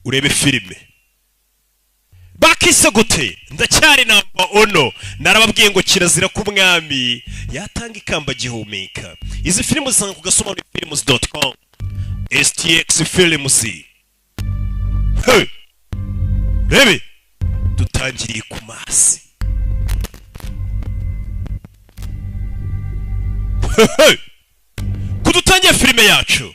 urebe filime bakise gute ndacyari namba ono narababwiye ngo kirazira ku mwami yatanga ikamba gihumeka izi filime zisanga ku gasobanurifilms.com STX Films hey rebe dutangiriye ku masi kudutangiye filime yacu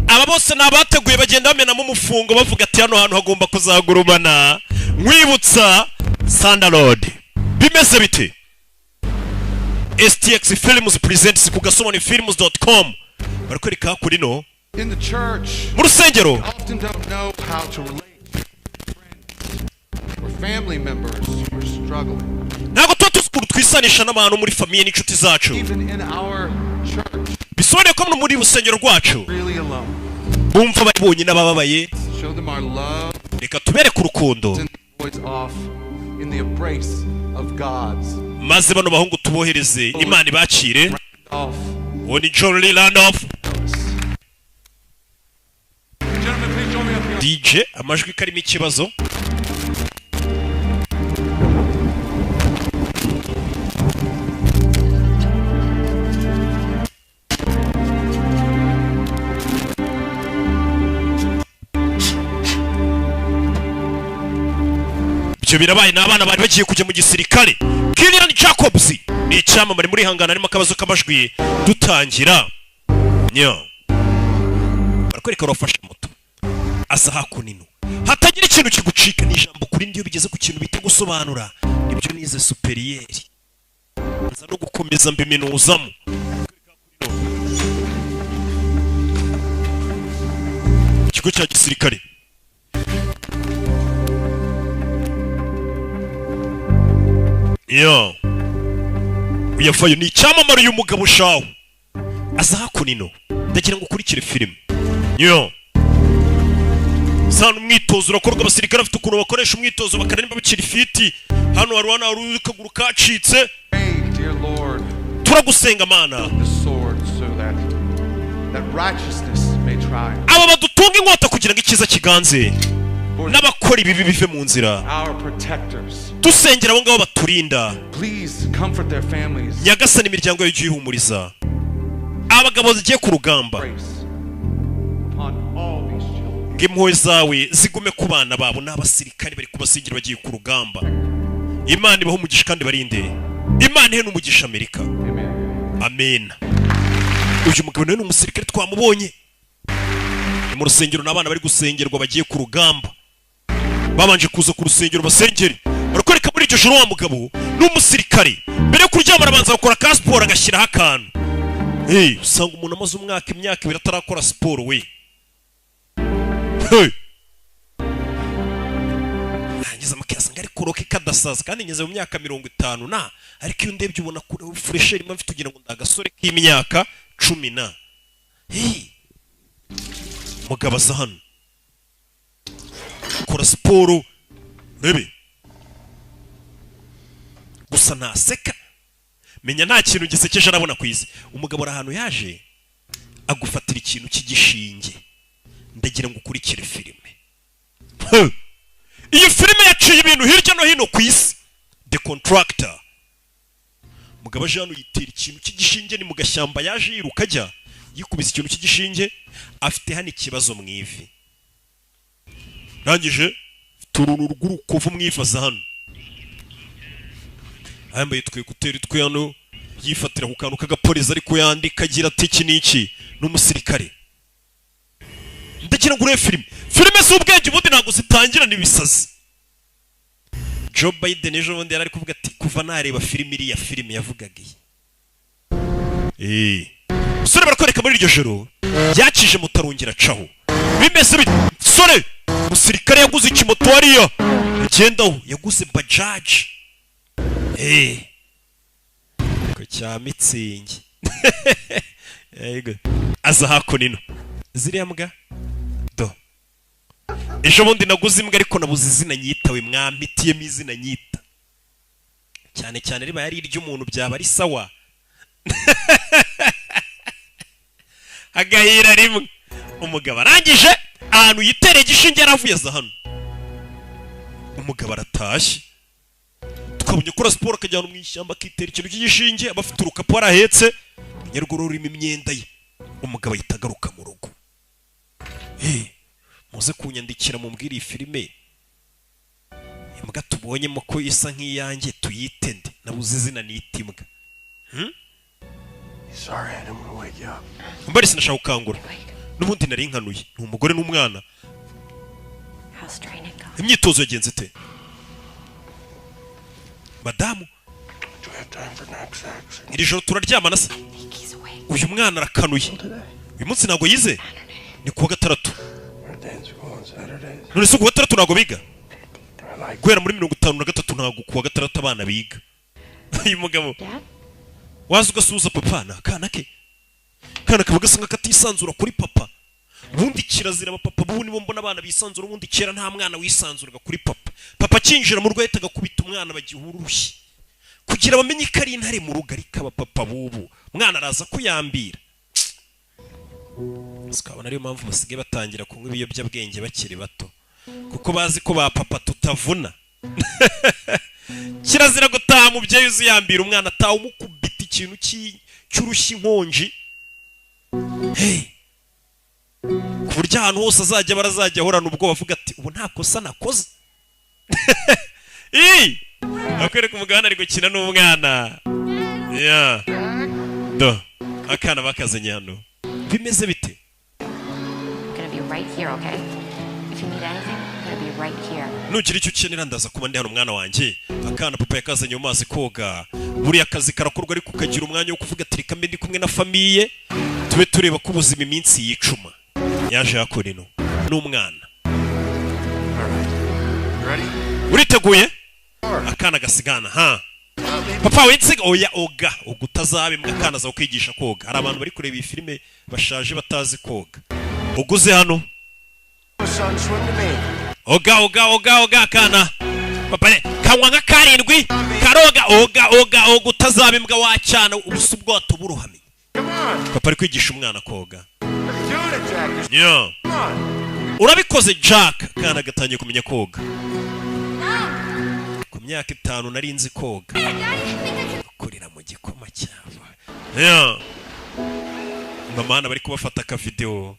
aba bose nabateguye bagenda bamenamo umufungo bavuga ati hano hantu hagomba kuzagurumana mwibutsa Sandalord bimeze bite STX Films presents ku gasobanurifilms.com barakwereka kuri no in the church mu rusengero often don't know how to relate to friends or family members who are struggling. Ntago tuba twisanisha n'abantu muri famiye n'inshuti zacu. Even in our church. Bisobanuye ko muri rusengero rwacu. Really alone. Bumva bari bonyine abababaye. Show them our love. Reka tubereke urukundo. Off in the embrace of God's. Maze bano bahungu tubohereze Imana ibacire. Oni John Randolph. DJ amajwi karimo ikibazo. Byo birabaye n'abana bari bagiye kujya mu gisirikare. Kylian Jacobs ni icyamamare muri hangana arimo akabazo kamajwi dutangira. Nyo. Barakwereka rofasha moto. Asa hakunino. Hatagira ikintu kigucika n'ijambo kuri ndiyo bigeze ku kintu bita gusobanura. Nibyo nize superieri. Nza no gukomeza mbiminuzamo. Ikigo cya gisirikare. Yo. Uyafayo ni icyamamare uyu mugabo shawo. Asa hakunino. Ndagira ngo ukurikire filime. Yo. Sana umwitozo urakorwa abasirikare afite ukuntu bakoresha umwitozo bakarimba bikiri fiti. Hano warwana urukaguru kacitse. Dear Lord. Turagusenga mana. The sword so that righteousness may triumph. Aba badutunga inkota kugira ngo ikiza kiganze. N'abakora ibibi bive mu nzira. Our protectors. Dusengera abo ngabo baturinda. Please comfort their families. Nyagasani imiryango yayo yihumuriza. Abagabo zigiye ku rugamba. Impuhwe zawe zigume ku bana babo n'abasirikare bari kubasingira bagiye ku rugamba. Imana ibaho umugisha kandi barinde. Imana ihe n'umugisha Amerika. Amen. Uyu mugabo nawe n'umusirikare twamubonye. Mu rusengero n'abana bari gusengerwa bagiye ku rugamba. Babanje kuza ku rusengero basengere. Barakwereka muri icyo joro wa mugabo n'umusirikare. Mbere yo kuryama arabanza gukora ka sport agashyiraho akantu. Usanga umuntu amaze umwaka imyaka ibiri atarakora siporo we. Ngize amakasa ngari kuroke kadasaza kandi ngeze mu myaka 50 na ariko iyo ndebye ubona kure fresher imwe mfite kugira ngo ndagasore k'imyaka 10 na. Mugabo aza hano kora siporo rebe gusa naseka menya nta kintu gisekeje arabona kwize umugabo ari ahantu yaje agufatira ikintu cy'igishinge ndagira ngo ukurikire filime. Iyi filime yaciye ibintu hirya no hino ku isi. The Contractor. Mugabo Jean yitera ikintu cy'igishinge ni mu gashyamba yaje yiruka ajya yikubise ikintu cy'igishinge afite hano ikibazo mu ivi. Rangije turunu rw'urukovu mu ivi aza hano. Ayambaye twekuteri twe hano yifatira ku kantu k'agapolisi ariko yandika agira ati iki n'iki n'umusirikare. Ndagira ngo urebe filime z'ubwenge ubundi ntabwo zitangira n'ibisazi. Joe Biden ejo bundi yari ari kuvuga ati kuva nareba filime iriya filime yavugaga iyi. Sore barakwereka muri iryo joro yakije mutarongera caho. Bimeze bite? Sore umusirikare yaguze ikimoto hariya agendaho yaguze bajaj. Ko cya mitsingi. Aza hakunino. Ziriya mbwa ejo bundi naguze imbwa ariko nabuze izina nyitawe mwampitiyemo izina nyita cyane cyane riba yari iry'umuntu byaba ari sawa. Agahira rimwe umugabo arangije ahantu yitereye igishinge yaravuye aza hano. Umugabo aratashye, tukabonye kora siporo akajyana mu ishyamba akitera ikintu cy'igishinge, abafite urukapu arahetse, nyaruguru rurimo imyenda ye. Umugabo ahita agaruka mu rugo. Muze kunyandikira mumbwira iyi filime imbwa tubonyemo ko isa nk'iyanjye tuyite nde, nabuze izina nita imbwa. Sorry, I don't want to wake you up. Mbari sinashaka gukangura, n'ubundi nari nkanuye, ni umugore n'umwana. Imyitozo yagenze ite madamu? Do we have time for knapsacks? Iri joro turaryamana se? Uyu mwana arakanuye, uyu munsi ntabwo yize, ni kuwa gatandatu. None se kuwa gatandatu ntabwo biga? Guhera muri 53 ntabwo kuwa gatandatu abana biga. Uyu mugabo waza ugasuhuza papa na akana ke, kana kaba gasa nk'akatisanzura kuri papa. Ubundi kirazira abapapa bubu nibo mbona abana bisanzura, ubundi kera nta mwana wisanzuraga kuri papa. Papa kinjira mu rugo yahitaga kubita umwana bagihurushye kugira bamenye ko ari intare mu rugo, ariko abapapa bubu mwana araza kuyambira. Sikabona ariyo mpamvu basigaye batangira kunywa ibiyobyabwenge bakiri bato, kuko bazi ko ba papa tutavuna. Kirazira gutaha mubyeyi uziyambira umwana ataha umukubita ikintu cy'urushyi inkonji. Ku buryo ahantu hose azajya barazajya ahorana ubwoba avuga ati ubu nta kosa nakoze. Akwereka umugana ari gukina n'umwana. Do akana bakazanye hano bimeze bite? Nugira icyo ukenera ndaza kuba ndi hano mwana wanjye. Akana papa yakazanye mu mazi koga, buriya akazi karakorwa ariko ukagira umwanya wo kuvuga ati reka mbe ndi kumwe na famiye tube tureba ko ubuzima iminsi yicuma. Yaje yakora ino n'umwana. Uriteguye? Akana gasigana papa wensiga oya oga ugutazabe mbwa akana za kwigisha koga. Hari abantu bari kureba iyi filime bashaje batazi koga. Uguze hano oga akana papa ne kanwa nka karindwi karoga oga utazabe imbwa wacyana ubusa ubwato buruhamye. Papa ari kwigisha umwana koga. Urabikoze Jack. Kana gatangiye kumenya koga ku myaka 5 nari nzi koga, kurira mu gikoma cyabo. Mama bari kubafata ka video.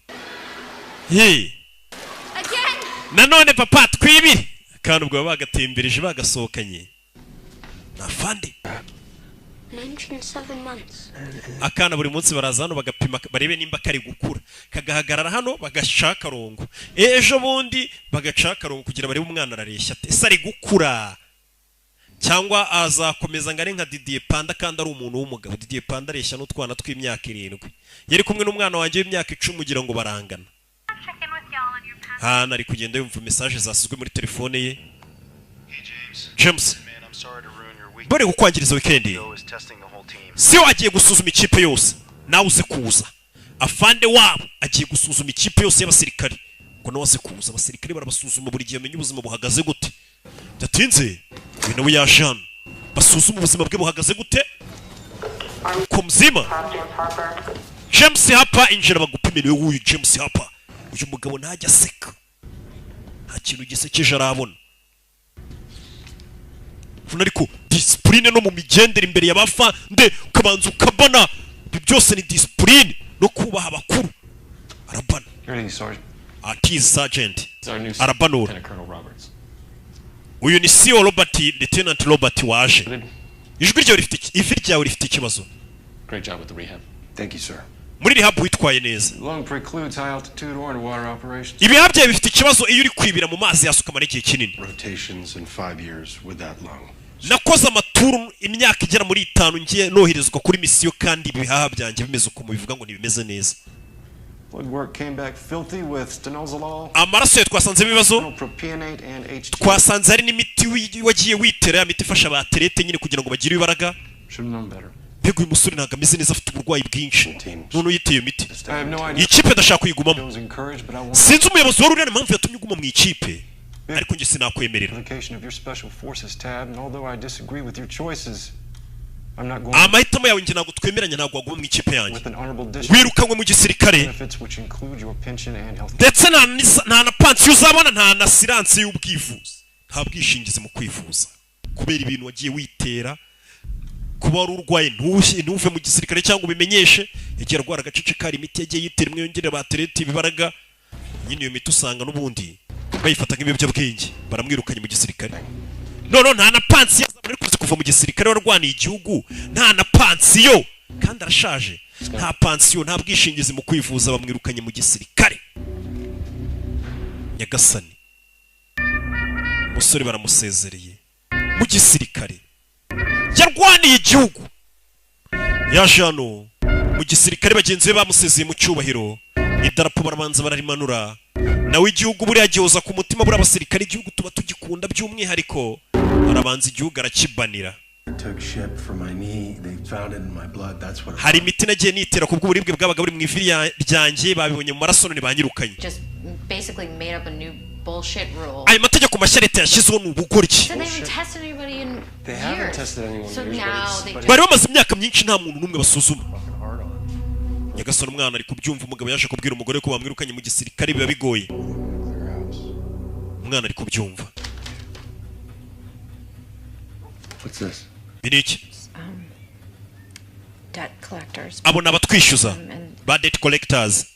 Nanone papa twibiri kandi ubwo bagatembereje bagasohokanye na fande. 97 months. Akana buri munsi baraza hano bagapima barebe nimba kari gukura, kagahagarara hano bagashaka rongo, ejo bundi bagashaka rongo kugira barebe umwana arareshya ese ari gukura cyangwa azakomeza ngare nka Didier Panda kandi ari umuntu w'umugabo. Didier Panda areshya n'utwana tw'imyaka 7 yari kumwe n'umwana wanjye w'imyaka 10 kugira ngo barangana. Nari kugenda yumva message zasizwe muri telefone ye. James, bari gukwangiriza weekend. Sio agiye gusuzuma ikipe yose nawe uze kuza. Afande wabo agiye gusuzuma ikipe yose y'abasirikari ngo nawe aze kuza. Abasirikari barabasuzuma buri gihe amenye ubuzima buhagaze gute. Datinze we nawe yajana basuzuma ubuzima bwe buhagaze gute ko mzima. James hapa injira bagupime niwe uyu James hapa. Uyu mugabo ntajya aseka, nta kintu gisekeje arabona. Ariko discipline no mu migendere imbere y'abafa nde ukabanza ukabona byose ni discipline no kubaha abakuru. Arabana ati sergeant arabanura. Uyu ni CEO Robert, Lieutenant Robert waje. Ijwi ryawe rifite ikibazo. Great job with the rehab. Thank you, sir. Muri rehab witwaye neza. Lung precludes high altitude or underwater operations. Ibihaha byawe bifite ikibazo iyo uri kwibira mu mazi yasuka mara igihe kinini. Rotations in 5 years with that lung. Nakoze amaturu imyaka igera muri 5 ngiye noherezwa kuri misiyo kandi ibihaha byanjye bimeze uko mubivuga ngo nibimeze neza. Blood work came back filthy with stanozolol. Amaraso twasanze ibibazo. Twasanze ari n'imiti wagiye witera ya miti ifasha abaterete nyine kugira ngo bagire ibaraga. Bego uyu musore ntago ameze neza, afite uburwayi bwinshi. None uyiteye iyo miti. Ikipe ndashaka kuyigumamo. Sinzi umuyobozi wari urane impamvu yatumye uguma mu ikipe. Ariko njye sinakwemerera. I'm not going amahitamo yawe njye ntabwo twemeranya, ntabwo waguma mu ikipe yanjye. with an honorable district Wirukanwe mu gisirikare benefits which include your pension and health. ndetse nta na pansiyo uzabona, nta na siranse y'ubwivuzi, nta bwishingizi mu kwivuza kubera ibintu wagiye witera. Kuba wari urwaye ntuve mu gisirikare cyangwa ubimenyeshe, yagiye arwara agacece kari imiti yagiye yitera imwe yongere baterete ibibaraga. Nyine iyo miti usanga n'ubundi bayifata nk'ibiyobyabwenge, baramwirukanye mu gisirikare. None nta na pansiyo azabona ariko kuva mu gisirikare warwaniye igihugu, nta na pansiyo kandi arashaje, nta pansiyo, nta bwishingizi mu kwivuza, bamwirukanye mu gisirikare. Nyagasani, umusore baramusezereye mu gisirikare, yarwaniye igihugu, yaje hano mu gisirikare, bagenzi be bamusezeye mu cyubahiro, idarapo barabanza bararimanura. Nawe igihugu buriya gihoza ku mutima, buriya abasirikare igihugu tuba tugikunda by'umwihariko, arabanza igihugu arakibanira. Hari imiti nagiye nitera kubwo uburibwe bwabaga buri mu ivi ryanjye, babibonye mu maraso none banyirukanye. Ayo mategeko mashya leta yashyizeho ni ubugoryi. Bari bamaze imyaka myinshi nta muntu n'umwe basuzuma. Nyagasani, umwana ari kubyumva, umugabo yaje kubwira umugore ko bamwirukanye mu gisirikare, biba bigoye. Umwana ari kubyumva. Biniki abo ni abatwishyuza ba debt collectors.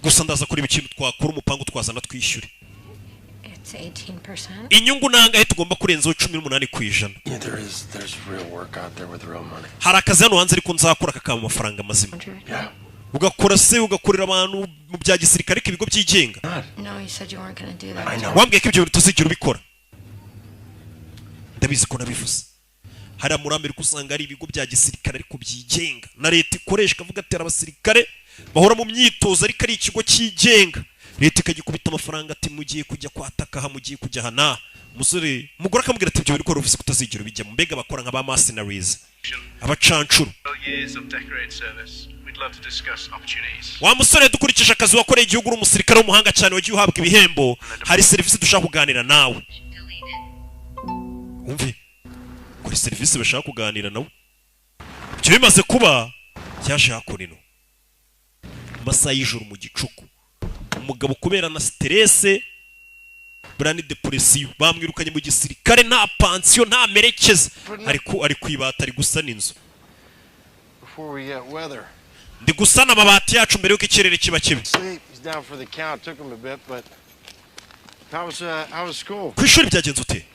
Gusa ndaza kureba ikintu twakora, umupangu twazana twishyure. Inyungu nangahe tugomba kurenzaho 18%. Hari akazi hano hanze ariko nzakora kakaba amafaranga mazima. Ugakora se, ugakorera abantu mu bya gisirikare k'ibigo byigenga. Wambwiye ko ibyo bintu tuzigira ubikora. Ndabizi ko nabivuze. Hari Murambi ariko usanga ari ibigo bya gisirikare ariko byigenga, na leta ikoresha kavuga ati abasirikare bahora mu myitozo ariko ari ikigo cyigenga. Leta ikagikubita amafaranga ati mugiye kujya kwataka ha, mugiye kujya hana. Umusore mugora akamubwira ati ibyo biri ko rufise kutazigira bijya mu mbega, bakora nk'aba mercenaries, abacancuru. Wa musore, dukurikije akazi wakoreye igihugu, uri umusirikare w'umuhanga cyane, wagiye uhabwa ibihembo, hari serivisi dushaka kuganira nawe. Umve, kuri serivisi bashaka kuganira nawe. Ibyo bimaze kuba, cyaje hakorino masaha y'ijoro mu gicuku, umugabo kubera na stress brani depression bamwirukanye mu gisirikare, nta pansiyo, nta merekeza, ari kwibata, ari gusana inzu. Ndi gusana amabati yacu mbere yuko ikirere kiba kibi. Kwishuri byagenze ute?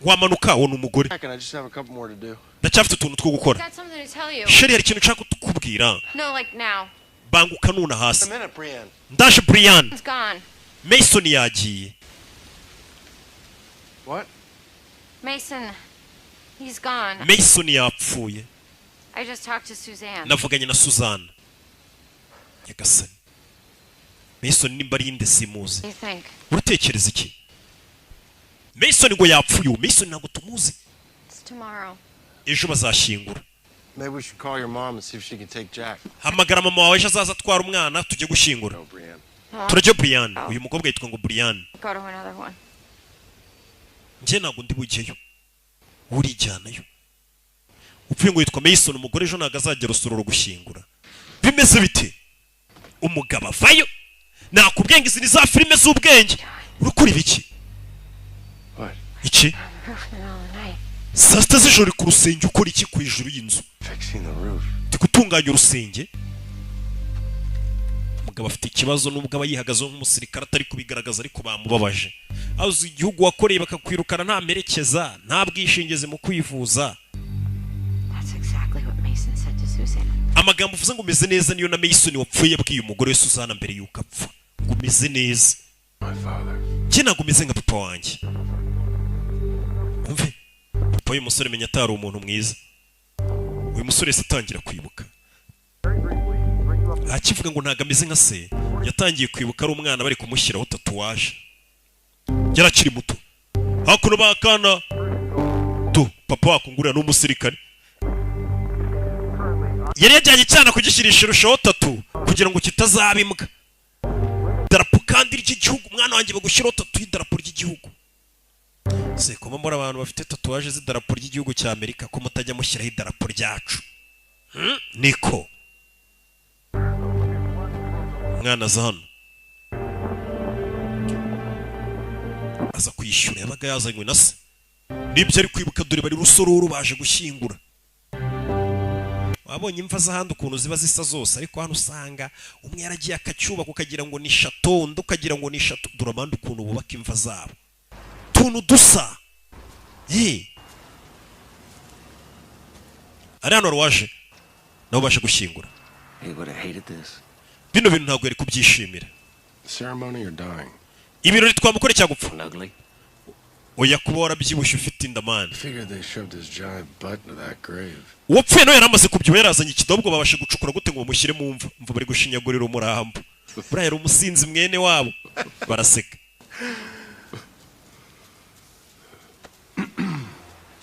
Wamanuka, wo n'umugore. Ndacyafite utuntu two gukora. Sheri, hari ikintu nshaka kukubwira. Banguka nuna hasi. Ndaje Brian. Mason yagiye. What? Mason, he's gone. Mason yapfuye. I just talked to Suzanne. Navuganye na Suzanne. Nyagasani, Mason nimba ari inde simuzi. Uratekereza iki? Mason ngo yapfuye, Mason ntabwo tumuzi. It's tomorrow. Ejo bazashyingura. Maybe we should call your mom and see if she can take Jack. Hamagara mama wawe ejo azaza atwara umwana tujye gushyingura. Turajya Brian, uyu mukobwa yitwa ngo Brian. Go to another one. Nje ntabwo ndi bujyeyo, urijyanayo. Upfuye ngo yitwa Mason, umugore ejo ntabwo azajya rusororo gushyingura. Bimeze bite? Umugabo avayo, nakubwiye ngo izi ni za filime z'ubwenge. Urukuri biki? Iki? Saa sita z'ijoro ku rusenge ukora iki ku ijuru y'inzu? Ndi gutunganya urusenge. Umugabo afite ikibazo nubwo aba yihagazeho nk'umusirikare atari kubigaragaza, ariko bamubabaje. Azi igihugu wakoreye bakakwirukana nta merekeza, nta bwishingizi mu kwivuza. Amagambo uvuze ngo umeze neza niyo na Mason wapfuye yabwiye umugore we Suzanne mbere yuko apfa. Ngo umeze neza. Njye ntabwo umeze nka papa wanjye. Umve, papa uyu musore menya atari umuntu mwiza. Uyu musore se atangira kwibuka. Akivuga ngo ntabwo ameze nka se, yatangiye kwibuka ari umwana bari kumushyiraho tatuwaje. Yarakiri muto. Hakuno bakana. Papa wakungurira n'umusirikare. Yari yajyanye cyane kugishirisha irushaho tatu kugira ngo kitazaba imbwa. Darapo kandi ry'igihugu, mwana wanjye bagushyiraho tatu y'idarapo ry'igihugu. se kuma muri abantu bafite tatuwaje z'idarapo ry'igihugu cya Amerika ko mutajya mushyiraho idarapo ryacu niko mwana za hano aza kwishyura yabaga yazanywe na se nibyo ari kwibuka dore bari rusororo baje gushyingura wabonye imva z'ahandi ukuntu ziba zisa zose ariko hano usanga umwe yaragiye akacyubaka ukagira ngo ni chateau undi ukagira ngo ni chateau dore abandi ukuntu bubaka imva zabo tuntu dusa ari hano waje nabo baje gushyingura bino bintu ntabwo yari kubyishimira ibirori twamukore cyagupfa oya kuba warabyibushye ufite indamani uwapfuye nawe yaramaze kubyibuha yarazanye ikidobwo babashe gucukura gute ngo bamushyire mu mva mva bari gushinyagurira umurambo buriya yari umusinzi mwene wabo baraseka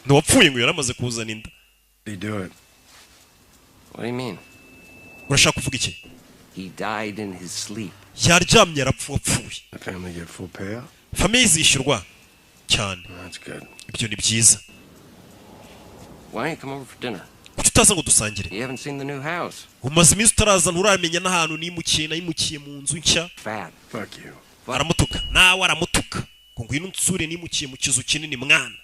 ntiwapfuye ngo yaramaze kuzana inda urashaka kuvuga iki yaryamye arapfa wapfuye famiye izishyurwa cyane ibyo ni byiza kuki utaza ngo dusangire umaze iminsi utaraza nturamenya n'ahantu nimukiye mu nzu nshya aramutuka nawe aramutuka ngo ngwino unsure nimukiye mu kizu kinini mwana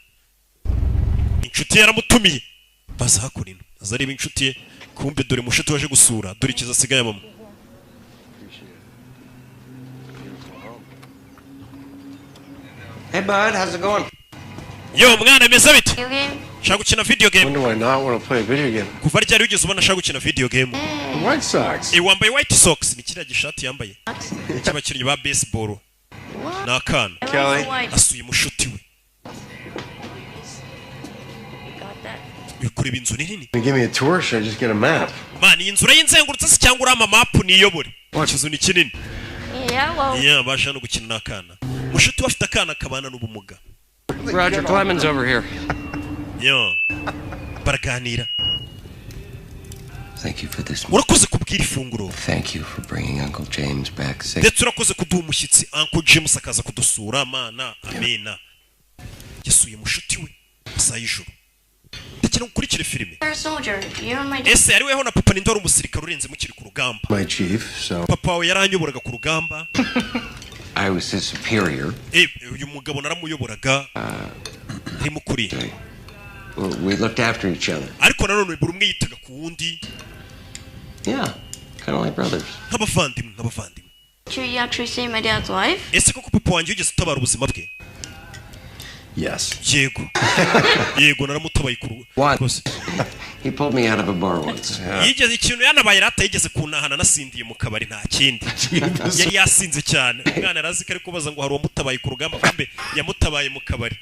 inshuti ye yaramutumiye baza hakurino aza areba inshuti ye kumbe dore mushuti waje gusura dore ikiza asigaye mama Hey bud, how's it going? Yo mwana meza bite? Shaka gukina video game. When do I not want to play a video game? Kuva ryari ugeze ubona shaka gukina video game? White Sox. Wambaye White Sox ni kiriya gishati yambaye. Cy'abakinnyi ba baseball. Nakana. Kelly. Asuye mushuti we. Bikureba inzu nini? Give me a tour, should I just get a map? Man, iyi nzu urayinzengurutse se cyangwa urama map niyobore? Ikizu ni kinini. Yeah, baje no gukina nakana. Mushuti wafite akana kabana n'ubumuga. Roger Clemens over here. Yo. Baraganira. Thank you for this. Urakoze kubwira ifunguro. Thank you for bringing Uncle James back safe. Ndetse urakoze kuduha umushyitsi Uncle James akaza kudusura mana. Amina. Yasuye mushuti we sayijuru. Ndetse no gukurikira filime. Ese ari weho na papa ninde wari umusirikare urenze mukiri ku rugamba. My chief, so. Papa we yaranyoboraga ku rugamba. I was his superior. Uyu mugabo naramuyoboraga. Ntimu kuri. We looked after each other. Ariko nanone buri umwe yitaga ku wundi. Yeah, kind of like brothers. Nk'abavandimwe. You actually saved my dad's life? Ese koko papa wanjye yigeze utabara ubuzima bwe? Yes. Yego naramutabaye ku What? He pulled me out of a bar once. Yigeze ikintu yanabaye rata yigeze kunahana nasindiye mu kabari nta kindi. Yari yasinze cyane. Umwana arazi ko ari kubaza ngo hari uwamutabaye ku rugamba kumbe yamutabaye mu kabari.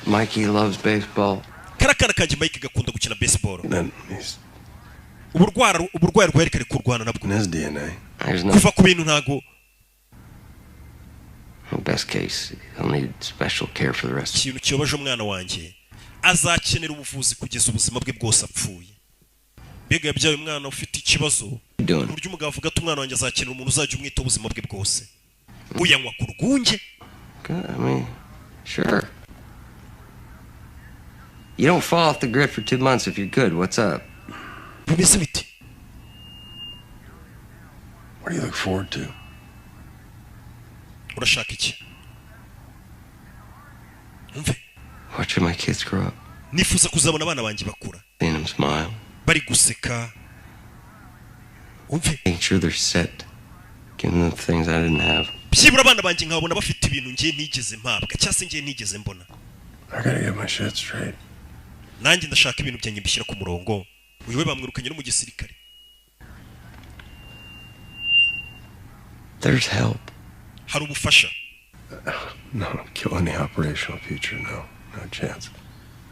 Mikey loves baseball. Karakana kanje Mike gakunda gukina baseball. Uburwayi rwari kari kurwana nabwo. His DNA. Kuva ku bintu ntago. In best case, he'll need special care for the rest. Ikintu kiyobaje umwana wanjye azakenera ubuvuzi kugeza ubuzima bwe bwose apfuye. Mbega yabyaye umwana ufite ikibazo. Buryo umugabo avuga ati umwana wanjye azakenera umuntu uzajya umwita ubuzima bwe bwose. Uyanywa ku rwunge. I mean, sure. You don't fall off the grid for 2 months if you're good. What's up? Bimeze bite? What do you look forward to? Urashaka iki? Umve. Watching my kids grow up. Nifuza kuzabona abana banjye bakura. Seeing them smile. Bari guseka. Umve. Making sure they're set. Giving them things I didn't have. Byibura abana banjye nkabona bafite ibintu ngiye nigeze mpabwa cyase ngiye nigeze mbona. I gotta get my shit straight. Nanjye ndashaka ibintu byanjye mbishyira ku murongo. Uyu we bamwirukanye no mu gisirikare. There's help. Hari ubufasha. No, kill any operational future, no chance.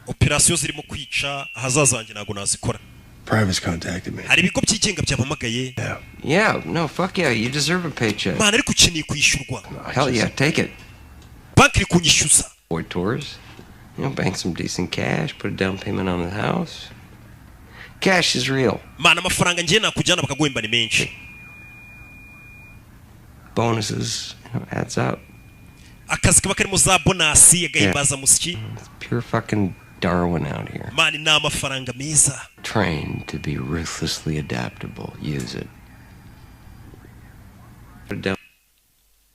Operasiyo zirimo kwica ahazaza hanjye ntago nazikora. Private's contacted me. Hari ibigo byigenga byabamagaye. Yeah, no, fuck yeah, you deserve a paycheck. Mana ariko ukeneye kwishyurwa. Hell yeah, take it. Banki iri kunyishyuza. Boy tours. Bank some decent cash, put a down payment on the house. Cash is real. Mana amafaranga ngiye nakujyana bakaguhemba ni menshi. Bonuses, adds up. akazi kaba karimo za bonasi agahimbaza musiki. Pure fucking Darwin out here. Mani ni amafaranga meza. Trained to be ruthlessly adaptable. Use it.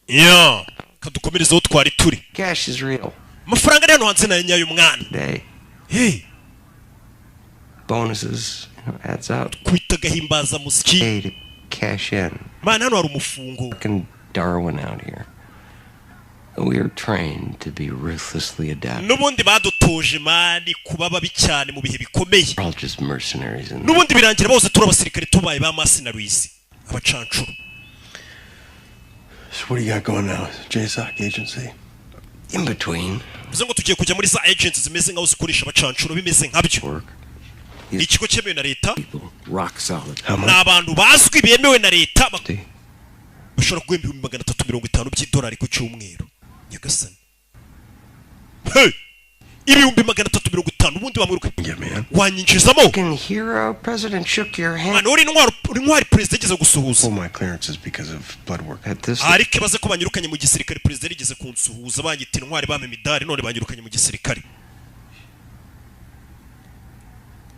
Yeah. Kadukomerezaho twari turi. Cash is real. Amafaranga ari hano hanze na nyayo mwana. Day. Hey. Bonuses, adds up. Kwita gahimbaza musiki. Pay to cash in. Mani hano hari umufungo. Fucking Darwin out here. We are trained to be ruthlessly adaptable. Nubundi badutoje mani kuba babi cyane mu bihe bikomeye. We're all just mercenaries. Nubundi birangira bose turi abasirikare tubaye ba mercenaries. Abacancuro. So what do you got going now? JSOC agency? In between. Bivuze ngo tugiye kujya muri za agents zimeze nkaho zikoresha abacancuro bimeze nkabyo. Ni ikigo cyemewe na leta. Rock solid. Ni abantu bazwi bemewe na leta. Bashobora guhemba $350 by'idolari ku cyumweru. Nyagasani. Hey! Ibihumbi 350 ubundi wamwiruka. Wanyinjizamo. Fucking hero, President shook your hand. Man, uri ntwari president ageze gusuhuza. All my clearances because of blood work. At this. Ariko baze ko banyirukanye mu gisirikare president igeze kunsuhuza banyita intwari bame midari none banyirukanye mu gisirikare.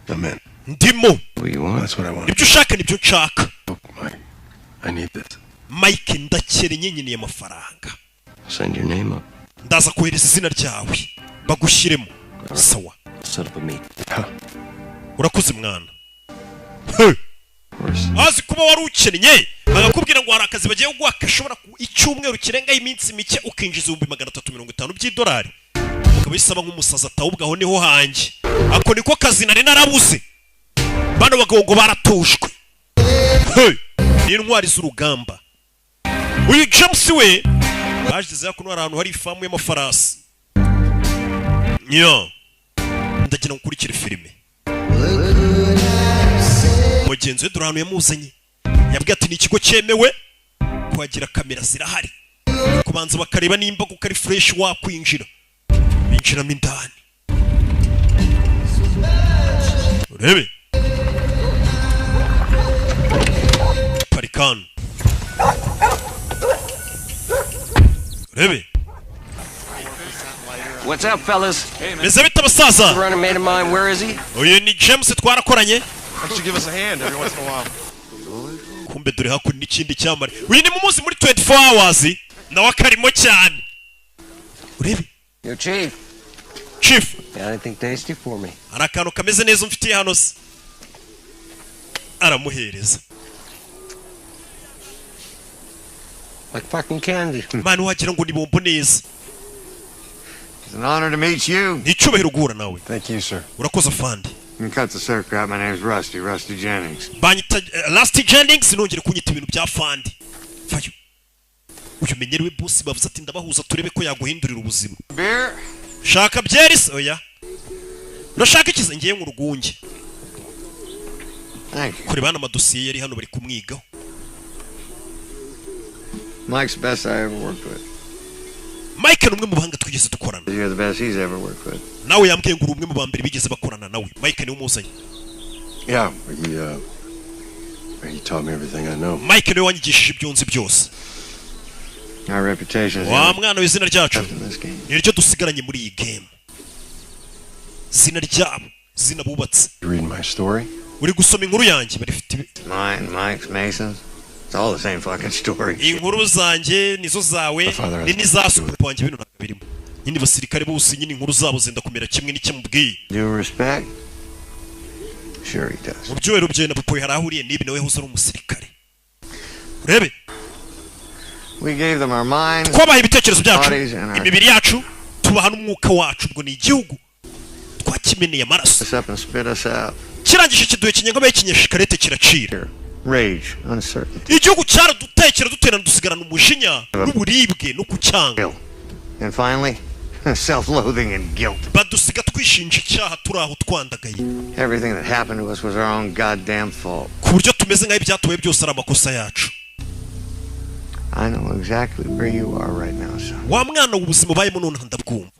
Amen. Ndimo. That's what I want. Ibyo ushaka nibyo nshaka. Mike, I need this. Mike ndakere nyenyine y'amafaranga. Send your name up. Ndaza kohereza izina ryawe bagushyiremo. Sawa. Set up a meet. Urakoze mwana. Hey. Azi kuba wari ukennye agakubwira ngo hari akazi bagiye kuguha kashobora icyumweru kirenga iminsi mike ukinjiza $350 by'idolari. Ukabisaba nk'umusaza atawubwa aho niho hanjye. Ako niko kazi nari narabuze. Bano bagabo baratushwe. Hey. Ni intwari z'urugamba. Uyu James we bagize yakuno ahantu hari ifamu y'amafarasi. Nyo. Ndagira nkurikire filime. Mugenzi we durano yamuzanye. Yabwiye ati ni ikigo cyemewe kwagira kamera zirahari. Kubanza bakareba nimba ko kari fresh wakwinjira. Binjiramo indani. Urebe. Parikan. Urebe. What's up, fellas? Meze bita basaza. Running mate of mine, where is he? Uyu ni James twarakoranye. Why don't you give us a hand every once in a while? Kumbe dore hakuri n'ikindi cyamare. Uyu ni mu munsi muri 24 hours nawe akarimo cyane. Urebe. Yo, Chief. Chief. Got anything tasty for me? Arakantu kameze neza umfitiye hano se. Aramuhereza. Like fucking candy. Man wagira ngo ni bombo neza. It's an honor to meet you. Ni cyubahiro guhura nawe. Thank you, sir. Urakoze fandi. You can cut the circle out. My name's Rusty Jennings. Banyita Rusty Jennings nongere kunyita ibintu bya fandi. Fayo. Uyu menyerewe boss bavuze ati ndabahuza turebe ko yaguhindurira ubuzima. Beer? Shaka byeris oya. Urashaka ikize ngiye mu rugunge. Thank you. Kuri bana amadosiye yari hano bari kumwigaho. Mike's the best I ever worked with. Mike ni umwe mu bahanga twigeze dukorana. You're the best he's ever worked with. Nawe yambwiye ngo uri umwe mu bambere bigeze bakorana nawe. Mike ni umuzanye. Yeah, he taught me everything I know. Mike ni wanyigishije ibyo nzi byose. Our reputation is Wa mwana w'izina ryacu. in this game. Ni ryo dusigaranye muri iyi game. Zina ryabo, zina bubatse. You reading my story? Uri gusoma inkuru yanjye barifite Mine, Mike's, Mason's. It's all the same fucking story. inkuru zanjye nizo zawe ni nizasukupa wanjye bino ntabirimo. Nyine basirikare bose nyine inkuru zabo zenda kumera kimwe n'icyamubwiye. Due respect? Sure he does. Mu byo rero na papa harahuriye nibi nawe hoza ari umusirikare. Urebe. We gave them our minds. Twabaye ibitekerezo byacu, bodies and our- imibiri yacu, tubaha n'umwuka wacu ubwo ni igihugu. Twakimeneye amaraso. Us up and spit us out. Kirangije kiduhe kinyengo kinyeshikarete kiracira. Rage, uncertainty. Igihugu cyaradutekera duterana dusigarana umujinya n'uburibwe no kucyanga. And finally, self-loathing and guilt. Badusiga twishinja icyaha turi aho twandagaye. Everything that happened to us was our own goddamn fault. Ku buryo tumeze nk'aho ibyatubaye byose ari amakosa yacu. I know exactly where you are right now, son. Wa mwana w'ubuzima ubayemo none ndabwumva.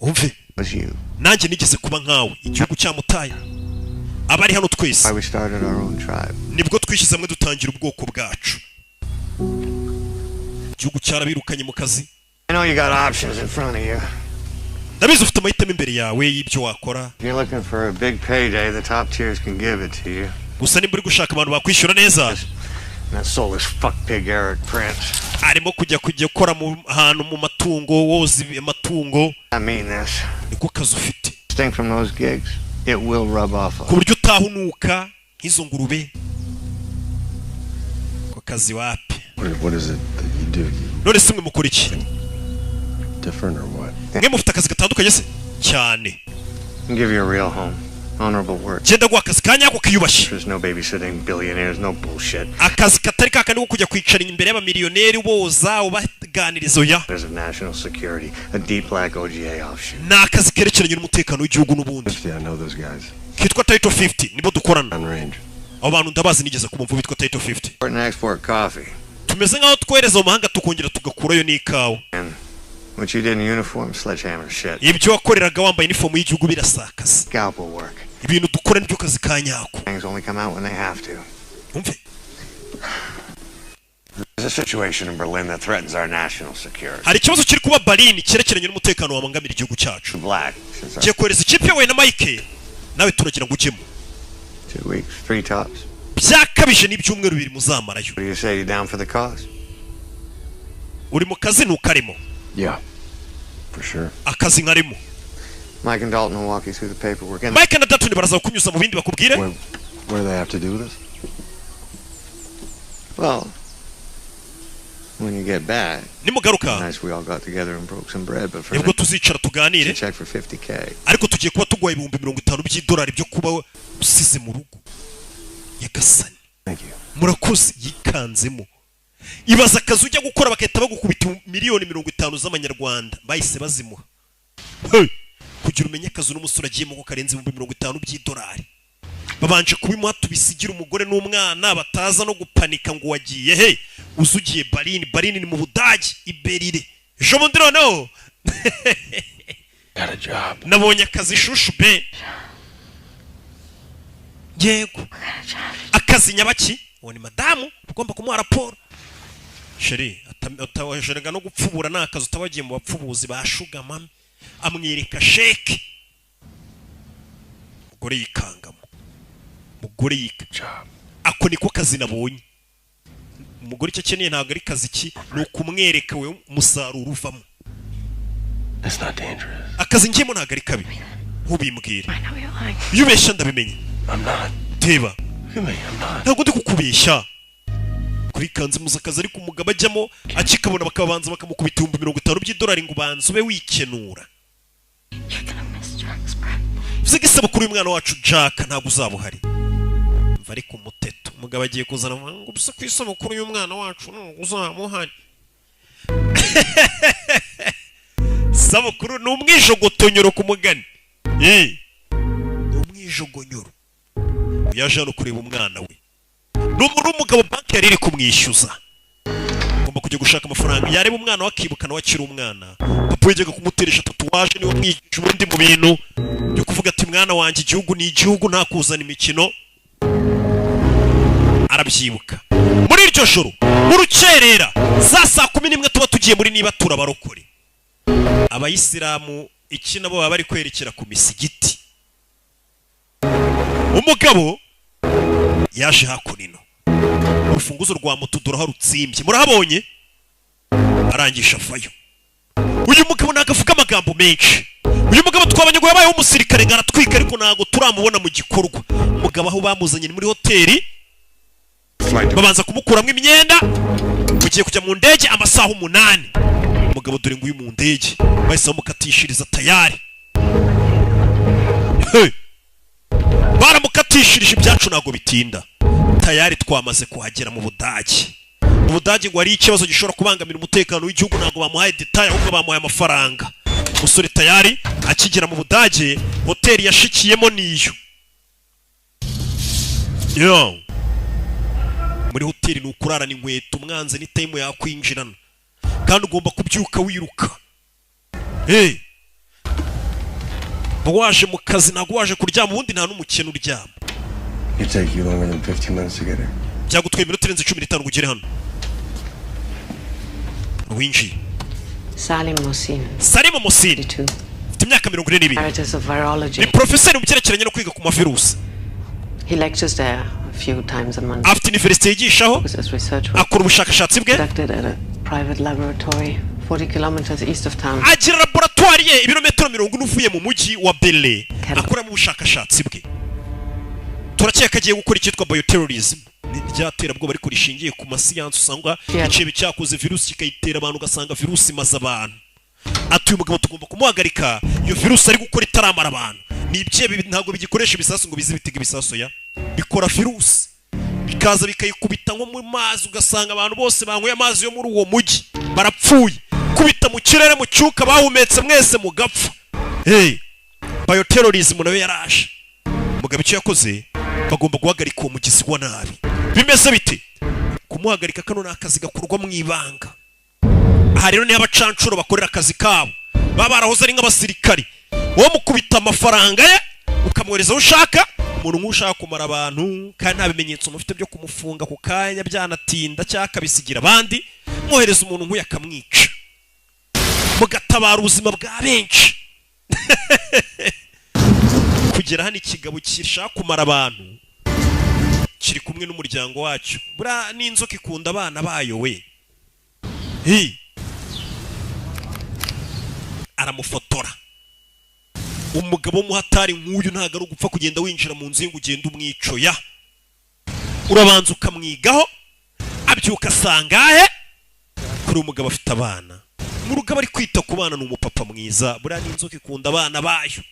Umve. It was you. Nanjye nigeze kuba nkawe igihugu cyamutaye. Abari hano twese. Why we started our own tribe. Nibwo twishyize hamwe dutangira ubwoko bwacu. Igihugu cyarabirukanye mu kazi. I know you got options in front of you. ndabizi ufite amahitamo imbere yawe y'ibyo wakora. If you're looking for a big payday, the top tiers can give it to you. gusa nimba uri gushaka abantu bakwishyura neza. That soulless fuck pig Eric Prince. arimo kujya gukora mu hantu mu matungo woza amatungo. I mean this. niko kazi ufite. Staying from those gigs, it will rub off. ku buryo utahunuka nk'izo ngurube. ko kazi wapi. What is it that you do? none se mwe mukora iki? Different or what? mwe mufite akazi gatandukanye se cyane. Give you a real home. Honorable work. genda guha akazi kanyako kiyubashye. There's no babysitting billionaires, no bullshit. akazi katari kakandi ko kujya kwicara imbere y'abamiliyoneri boza ubaganiriza oya. There's a national security, a deep black OGA offshoot. ni akazi kerekeranye n'umutekano w'igihugu n'ubundi. Yeah, I know those guys. kitwa Title 50 nibo dukorana. On range. abo bantu ndabazi nigeze kumva bitwa Title 50. Import and export coffee. tumeze nk'aho twohereza mu mahanga tukongera tugakurayo n'ikawa. And what you did in uniform, sledgehammer shit. ibyo wakoreraga wambaye inifomu y'igihugu birasakaza. Scalpel work. ibintu dukora nibyo kazi ka nyako. Things only come out when they have to. umve. There's a situation in Berlin that threatens our national security. hari ikibazo kiri kuba Berlin cyerekeranye n'umutekano wabangamira igihugu cyacu. Black. ngiye kohereza ikipe yawe na Mike nawe turagira ngo ujyemo. 2 weeks, 3 tops. byakabije n'ibyumweru bibiri muzamarayo. What do you say? You down for the cause? uri mu kazi ntukarimo. Yeah, for sure. akazi nkarimo. Mike and Dalton will walk you through the paperwork. And Mike na Dalton baraza kunyuza mu bindi bakubwire. What do they have to do with this? well, when you get back, nimugaruka nice we all got together and broke some bread, but for nibwo tuzicara tuganire. check for $50K. ariko tugiye kuba tugwaye $50,000 by'idolari byo kuba usize mu rugo. yagasani. Thank you. murakoze yikanzemo. ibaza akazi ujya gukora bakahita bagukubita $50,000 z'amanyarwanda bahise bazimuha. kugira umenye akazi n'umusore agiyemo ko karenze $50,000 by'idolari. babanje kubimuha tubisigira umugore n'umwana bataza no gupanika ngo wagiye he uzugiye Berlin ni mu Budage iberire. ejo bundi noneho Got a job. nabonye akazi shushu be. yego akazi nyabaki uwo ni madamu ugomba kumuha raporo. sheri atawajerega no gupfubura n'akazi utabagiye mu bapfubuzi bashugama amwereka sheke. mugore yikangamo. mugore yika. ako niko kazi nabonye. umugore icyo akeneye ntabwo ari kazi ki ni ukumwereka we umusaruro uvamo. It's not dangerous. akazi ngiyemo ntabwo ari kabi ntubimbwire. iyo ubeshya ndabimenye. I'm not. teba I'm not. ntabwo ndi kukubeshya. kuri kanzi muza akazi ariko umugabo ajyamo akikabona bakabanza bakamukubita $50,000 by'idolari ngo ubanze ube wikenura. vuze ko isabukuru y'umwana wacu Jack ntabwo uzaba uhari. mva ari ku muteto umugabo agiye kuzana ngo ubuse ku isabukuru y'umwana wacu ntabwo uzaba uhari. sabukuru ni umwijogotonyoro ku mugani. ni umwijogonyoro. yaje hano kureba umwana we. n'umugabo banki yari iri kumwishyuza. agomba kujya gushaka amafaranga yareba umwana wakibuka nawe akiri umwana. papa yajyaga kumuteresha tatuwaje niwe mwigisha ubundi mu bintu byo kuvuga ati mwana wanjye igihugu ni igihugu nta kuzana imikino. arabyibuka. muri iryo joro mu rukerera za saa 11 tuba tugiye muri niba turabarokore. abayisilamu iki nabo baba bari kwerekera ku misigiti. umugabo yaje hakunino. urufunguzo rwa moto duraha rutsimbye murahabonye. arangisha fayo. uyu mugabo nagavuga amagambo menshi. uyu mugabo twabanye ngo yabayeho umusirikare ngaratwika ariko ntago turamubona mu gikorwa. umugabo aho bamuzanye muri hoteli babanza kumukuramo imyenda. mugiye kujya mu ndege amasaha 8. umugabo dore nguyu mu ndege bahise bamukatishiriza tayari. baramukatishirije ibyacu ntago bitinda. tayari twamaze kuhagera mu Budage. mu Budage ngo ari ikibazo gishobora kubangamira umutekano w'igihugu ntago bamuhaye detail ahubwo bamuhaye amafaranga. umusore tayari akigera mu Budage hoteli yashikiyemo niyo. muri hoteli ni ukurarana inkweto umwanze ni time yakwinjirana kandi ugomba kubyuka wiruka. waje mu kazi ntago waje kuryama ubundi nta n'umukene uryama. It take you longer than 15 minutes to get here. byagutwaye iminota irenze 15 ugere hano. winjiye Salim Mohsin. Salim Mohsin. 22. Afite imyaka 42. Emeritus of virology. Ni professor mu cyerekeranye no kwiga ku mavirusi. He lectures there a few times a month. Afite university yigishaho. Akora ubushakashatsi bwe. Conducted at a private laboratory 40 kilometers east of town. Agira laboratoire ye ibirometero 40 uvuye mu mujyi wa Bele. Akora mu bushakashatsi bwe. Turakeka agiye gukora icyitwa bioterrorism. Ryatera bwo bari kurishingiye ku masiyansi usanga icebe cyakoze virusi kikayitera abantu ugasanga virusi maze abantu. Atuye umugabo tugomba kumuhagarika iyo virusi ari gukora itaramara abantu. Ni ibyebe ntabwo bigikoresha ibisasu ngo bize bitega ibisasu ya. Bikora virusi. Bikaza bikayikubita nko mu mazi ugasanga abantu bose banyweye amazi yo muri uwo mujyi barapfuye. Kubita mu kirere mu cyuka bahumetse mwese mugapfa. Bioterrorism nayo yarashe. Mugabe cyo yakoze bagomba guhagarika uwo mugizi wa nabi. Bimeze bite? Kumuhagarika kano nakazi gakorwa mu ibanga. Aha rero ni abacancuro bakorera akazi kabo. Baba barahoze ari nk'abasirikari. Wo mukubita amafaranga ye ukamwereza ushaka umuntu nk'ushaka kumara abantu kandi nta bimenyetso mufite byo kumufunga ku kanya byanatinda cyaka bisigira abandi mwohereza umuntu nk'uya akamwica. Mugatabara ubuzima bwa benshi. Kugera hano ikigabo kirashaka kumara abantu kiri kumwe n'umuryango wacyo. Bura n'inzoka ikunda abana bayo we. Aramufotora. Umugabo w'umuhatari nk'uyu ntago ari ugupfa kugenda winjira mu nzu ugenda umwico ya. Urabanza ukamwigaho abyuka sangahe kuri umugabo afite abana. Mu rugabo ari kwita ku bana n'umupapa mwiza. Bura n'inzoka ikunda abana bayo.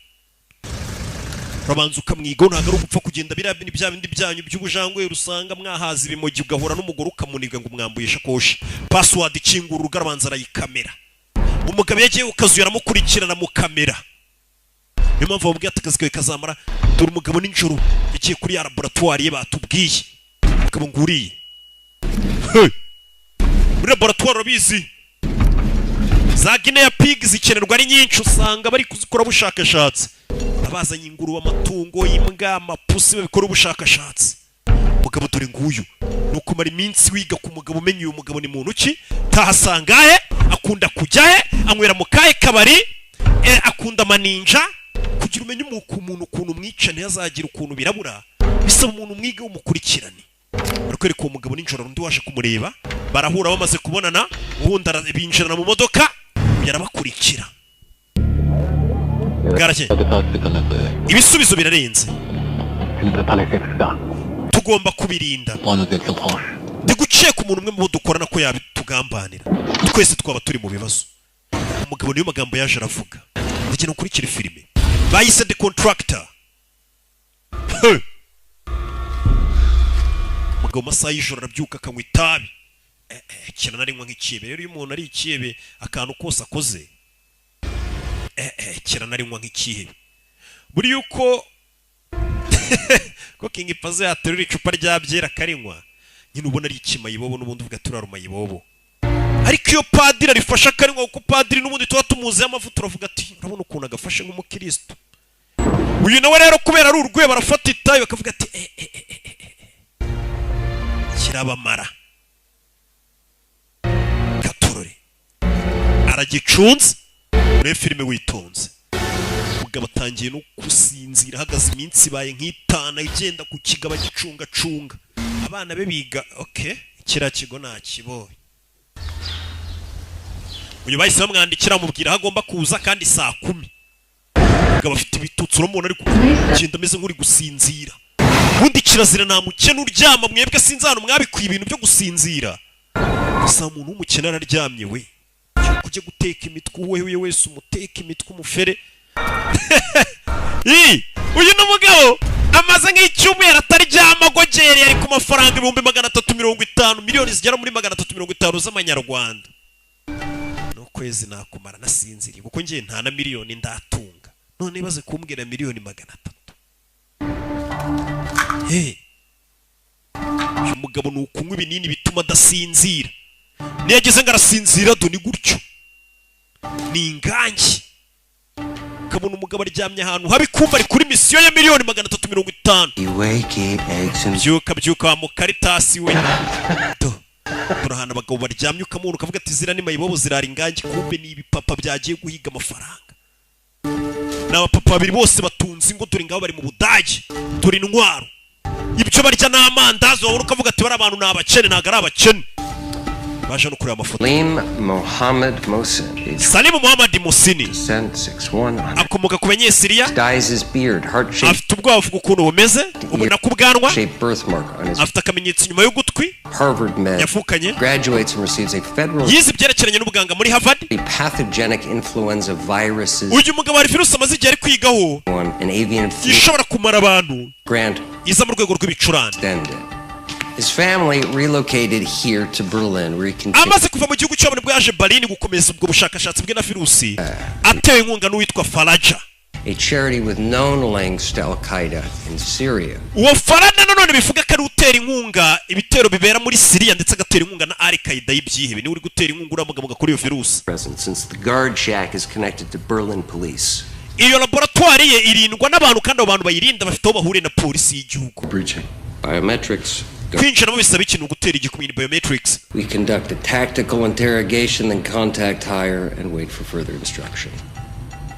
Urabanza ukamwigaho ntago ari ugupfa kugenda birabini bya bindi byanyu by'ubujangwe rusanga mwahaza ibimogi ugahura n'umugore ukamuniga ngo mwambuye shakoshi. Password ikingura urugabanza arayikamera. Umugabo yagiye ukazuye aramukurikirana mu kamera. Niyo mpamvu bamubwiye ati akazi kawe kazamara. Dore umugabo n'injoro yagiye kuri ya laboratoire ye batubwiye. Umugabo nguriye. Muri laboratoire urabizi za Guinea pig zikenerwa ari nyinshi usanga bari kuzikora ubushakashatsi. Abazanye inguru amatungo y'imbwa amapusi babikora ubushakashatsi. Umugabo dore nguyu nuko mari iminsi wiga ku mugabo umenye uyu mugabo ni muntu ki tahasangahe akunda kujyahe anywera mu kahe kabari akunda maninja kugira umenye umuntu ukuntu mwica ntiyazagira ukuntu birabura bisaba umuntu mwige umukurikirane. Ariko uwo mugabo n'injoro undi waje kumureba barahura bamaze kubonana ubundi binjirana mu modoka yarabakurikira. Garake ibisubizo birarenze tugomba kubirinda. Ndi guceka umuntu umwe mu bo dukorana ko yabitugambanira twese twaba turi mu bibazo. Umugabo niyo magambo yaje aravuga ndagenda ukurikira filime bayise The Contractor. Umugabo masaha y'ijoro arabyuka akanywa itabi kina narinywa nk'ikibe. Rero iyo umuntu ari ikibe akantu kose akoze kina narinywa nk'ikibe. Buri yuko ko King Pazo yaterura icupa rya byera karinywa nyine ubona ari ikimayibobo n'ubundi uvuga turaruma yibobo. Ariko iyo padiri arifasha karinywa kuko padiri n'ubundi tuba tumuzi amavuta uravuga ati urabona ukuntu agafashe nk'umukristo. Uyu nawe rero kubera ari urwe barafata itayo bakavuga ati kirabamara Katorore aragicunze muri filime witonze. Umugabo atangiye no gusinzira ahagaze iminsi baye nk'itana igenda ku kigaba gicunga abana be biga. Kira kigo nakibonye. Uyu bahise bamwandikira amubwira agomba kuza kandi saa 10. Umugabo afite ibitutsi uramubona ari kugenda ameze nk'uri gusinzira. Ubundi kirazira namukene uryama mwebwe sinzano mwabikuye ibintu byo gusinzira. Gusa umuntu w'umukene araryamye we. Kujya guteka imitwe wewe wese umuteka imitwe umufere. Uyu n'umugabo amaze nk'icyumweru ataryama gogere ari ku mafaranga 350 miliyoni zigera muri 350 z'amanyarwanda. No kwezi nakumara nasinziriye kuko ngiye nta na miliyoni ndatunga. None baze kumbwira miliyoni 300. Uyu mugabo nukunywa ibinini bituma adasinzira. Niyageze ngarasinzira do ni gutyo. Ni ingangi. Kabona umugabo aryamye ahantu habi kumva ari kuri misiyo ya miliyoni 350. Byuka mu Caritas we. turahana abagabo baryamye ukamubona ukavuga ati zira ni mayibobo zirara ingangi kumbe ni ibipapa byagiye guhiga amafaranga. N'abapapa babiri bose batunze ingo turi ngaho bari mu Budage turi intwaro. Ibyo barya n'amandazi wabona ukavuga ati bari abantu ni abakene ntago ari abakene. Baje no kureba amafoto. Salim Mohammed Mohsin akomoka ku banyesiriya, afite ubwavu ukuntu bumeze, ubona ku bwanwa, afite akamenyetso inyuma y'ugutwi, yafukanye, yize ibyerekeranye n'ubuganga muri Harvard. Uyu mugabo hari virusi amaze igihe ari kwigaho ishobora kumara abantu, iza mu rwego rw'ibicurane. His family relocated here to Berlin where he continued. Amaze kuva mu gihugu cyabo nibwo yaje Berlin gukomeza ubwo bushakashatsi bwe na virusi, atewe inkunga n'uwitwa Faraja, a charity with known links to Al-Qaeda in Syria. Uwo Faraja nanone bivuga ko ari utera inkunga ibitero bibera muri Syria ndetse agatera inkunga na Al-Qaeda y'ibyihebe, ni uri gutera inkunga uramugamuga kuri iyo virusi. Since the guard shack is connected to Berlin police. Iyo laboratoire ye irindwa n'abantu kandi abo bantu bayirinda bafite aho bahuriye na polisi y'igihugu. Biometrics. Kwinjira mu bisaba ikintu gutera igikumira biometrics. We conduct a tactical interrogation then contact higher and wait for further instruction.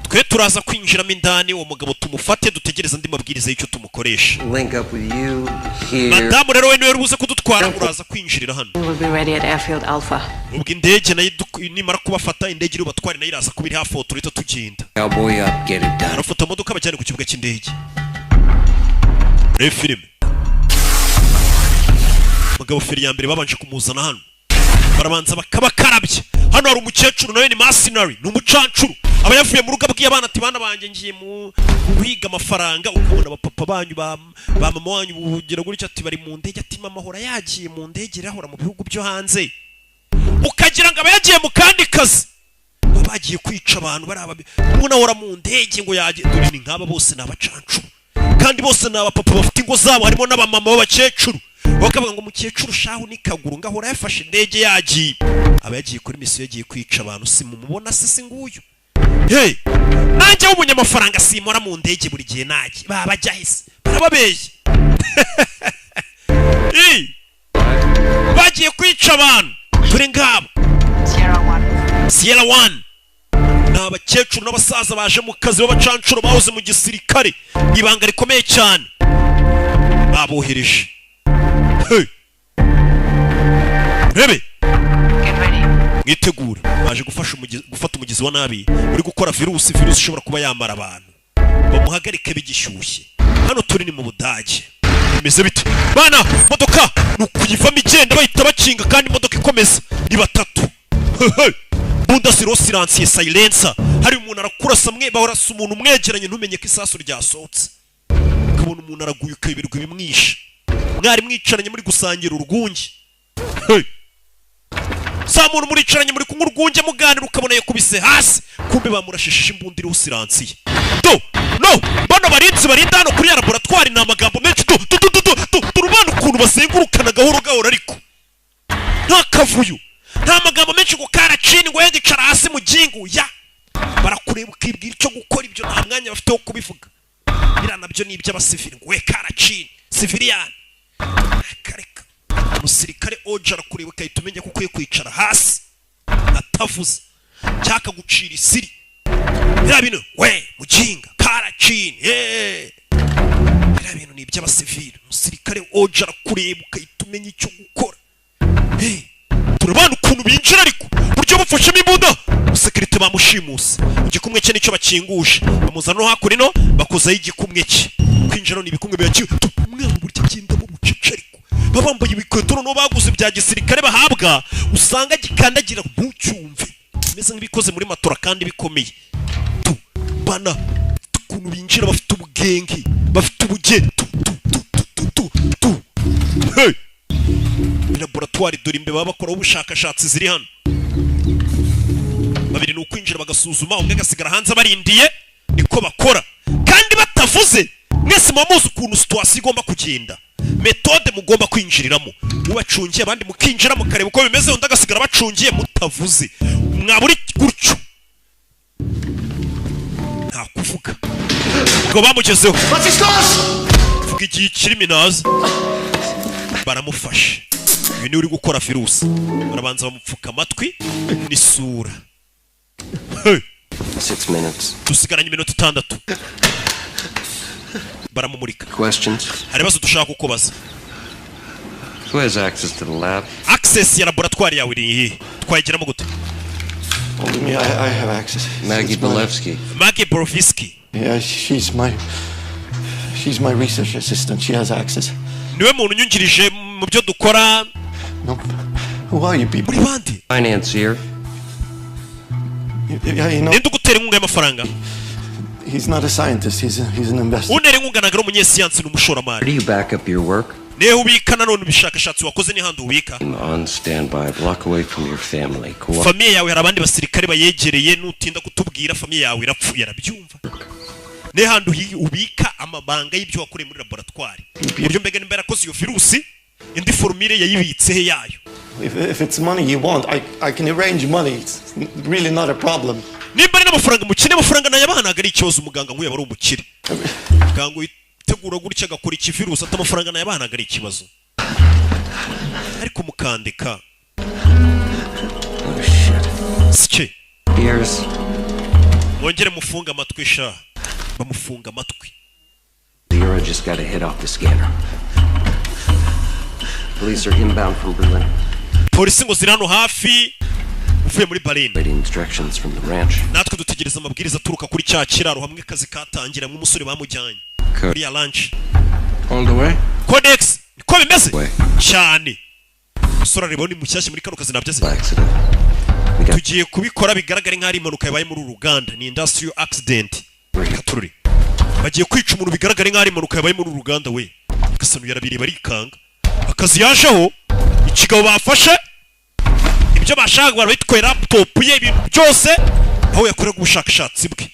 Twe turaza kwinjiramo indani uwo mugabo tumufate dutegereza andi mabwiriza y'icyo tumukoresha. Link up with you here. Madamu rero we niwe rubuze kudutwara uraza kwinjirira hano. We will be ready at Airfield Alpha. Ubwo indege nayo nimara kubafata indege iri batware nayo iraza kubiri hafi aho turita tugenda. Cowboy up, get it done. Arafata imodoka bajyane ku kibuga cy'indege. Filime mugabo feri ya mbere babanje kumuzana hano barabanza bakabakarabye. Hano hari umukecuru nawe ni mercenary, ni umucancuru aba yavuye mu rugo abwiye abana ati bana banjye ngiye mu guhiga amafaranga. Ukabona abapapa banyu ba mama wanyu bugira gutya ati bari mu ndege, ati mama hora yagiye mu ndege irahora mu bihugu byo hanze, ukagira ngo aba yagiye mu kandi kazi bagiye kwica abantu baraba umuntu ahora mu ndege ngo yagiye. Dore ni nk'aba bose ni abacancuru kandi bose ni abapapa bafite ingo zabo, harimo n'abamama b'abakecuru. Bakavuga ngo umukecuru shahu ni kaguru ngahora yafashe indege yagiye, aba yagiye kuri misiyo yagiye kwica abantu. Si mumubona se nguyu? Hey, nanjye w'umunyamafaranga simora mu ndege buri gihe nagiye bajya hese barababeshye. Bagiye kwica abantu turi ngabo. Sierra One n'abakecuru n'abasaza baje mu kazi b'abacancuro bahoze mu gisirikare, ibanga rikomeye cyane babohereje. Hey, rebe mwitegure baje gufata umugizi wa nabi uri gukora virusi ishobora kuba yamara abantu, bamuhagarike bigishyushye. Hano turi ni mu Budage. Bimeze bite bana? Modoka nukuyivamo igenda bahita bakinga kandi imodoka ikomeza ni batatu. Bundesiro silencier silencer, hari umuntu arakurasa mwe bahorasa umuntu mwegeranye ntumenye ko isasu ryasohotse, ukabona umuntu araguye ukayibirwa bimwisha. Mwari mwicaranye muri gusangira urwunge, sa muntu muricaranye muri kunywa urwunge muganira ukabona yakubise hasi, kumbe bamurashishije imbunda iriho silencier. No bano barinzi barinda hano kuri laboratoire ni amagambo menshi. Turubana ukuntu bazengurukana gahoro gahoro, ariko nta kavuyo, nta magambo menshi ngo karacini ngo yicara hasi mu gingu ya barakureba ukibwira icyo gukora. Ibyo nta mwanya bafite wo kubivuga, bira nabyo ni iby'abasivili ngo we karacini civilian. Kareka umusirikare oje arakureba ukahita umenya ko ukwiye kwicara hasi atavuze cyaka gucira isiri. Bira bintu we mujinga karacini bira bintu ni iby'abasivili. Umusirikare oje arakureba ukahita umenya icyo gukora. Turabana ukuntu binjira ariko buryo bufashemo imbunda. Umusekirite bamushimuse igikumwe cye nicyo bakinguje, bamuzana no hakurino bakozaho igikumwe cye. Kwinjira ni ibikumwe byaciye umwana buryo agenda mu bucece, ariko babambaye ibikweto no baguze bya gisirikare bahabwa, usanga gikandagira ntucyumve, meze nk'ibikoze muri matora kandi bikomeye. Bana ukuntu binjira bafite ubugenge, bafite ubugenge. Hey, laboratoire dore imbe baba bakora ubushakashatsi ziri hano. Babiri ni ukwinjira bagasuzuma, umwe agasigara hanze barindiye, niko bakora kandi batavuze. Mwese muzi ukuntu situation igomba kugenda, metode mugomba kwinjiriramo. Mubacungiye abandi mukinjira mukareba uko bimeze, undi agasigara bacungiye mutavuze. Mwaburi gutyo nta kuvuga ngo bamugezeho. Vuga igihe kirimi naza baramufashe uyu ni uri gukora virusi barabanza bamupfuka amatwi n'isura 6 minutes. dusigaranye iminota 6 baramumurika Questions? hari bazo dushaka kukubaza Who has access to the lab? access ya laboratoire yawe iri he twayigeramo gute Only me, I have access. Maggie It's my- Bolevsky. Maggie Borovisky Yeah, she's my research assistant. She has access. niwe muntu unyungirije mu byo dukora No. Who are you people? muri bandi Financier. Yeah, you know, ninde ugutera inkunga y'amafaranga he's not a scientist. He's an investor. unera inkunga ntabwo ari umunyesiyansi Where n'umushoramari do you back up your work? nihe ubika nanone ibishakashatsi wakoze n'ihandi ubika I'm on standby, a block away from your family. famiye yawe hari abandi basirikare bayegereye nutinda kutubwira famiye yawe irapfuye arabyumva n'ihandi ubika amabanga y'ibyo wakoreye muri laboratoire uburyo mbega nimba yarakoze iyo virusi indi formule yayibitse he yayo If it's money you want, I can arrange money. It's really not a problem. nimba ari n'amafaranga mukine amafaranga nayabanaga ari ikibazo umuganga nk'uyu aba ari umukire muganga witegura gutya agakora iki virusi ati amafaranga nayabanaga ari ikibazo ariko mukandika Oh shit. sike Ears. mwongere mufunga amatwi sha bamufunga amatwi Vera just got a hit off the scanner. Police are inbound from Berlin. polisi ngo ziri hano hafi uvuye muri Berlin Waiting instructions from the ranch. natwe dutegereza amabwiriza aturuka kuri cya kiraro hamwe kazi katangira nk'umusore bamujyanye muri ya lunch On the way? codex niko bimeze Way. cyane umusore areba ni mushyashya muri kano kazi nabyo Accident. We got tugiye kubikora bigaragare nk'ari impanuka yabaye muri uru ruganda ni industrial accident katururi bagiye kwica umuntu bigaragare nk'ari impanuka yabaye muri uru ruganda we gasanu yarabireba arikanga akazi yajeho ikigabo bafashe ibyo bashaka barabitwaye laptop ye ibintu byose aho yakorera ubushakashatsi bwe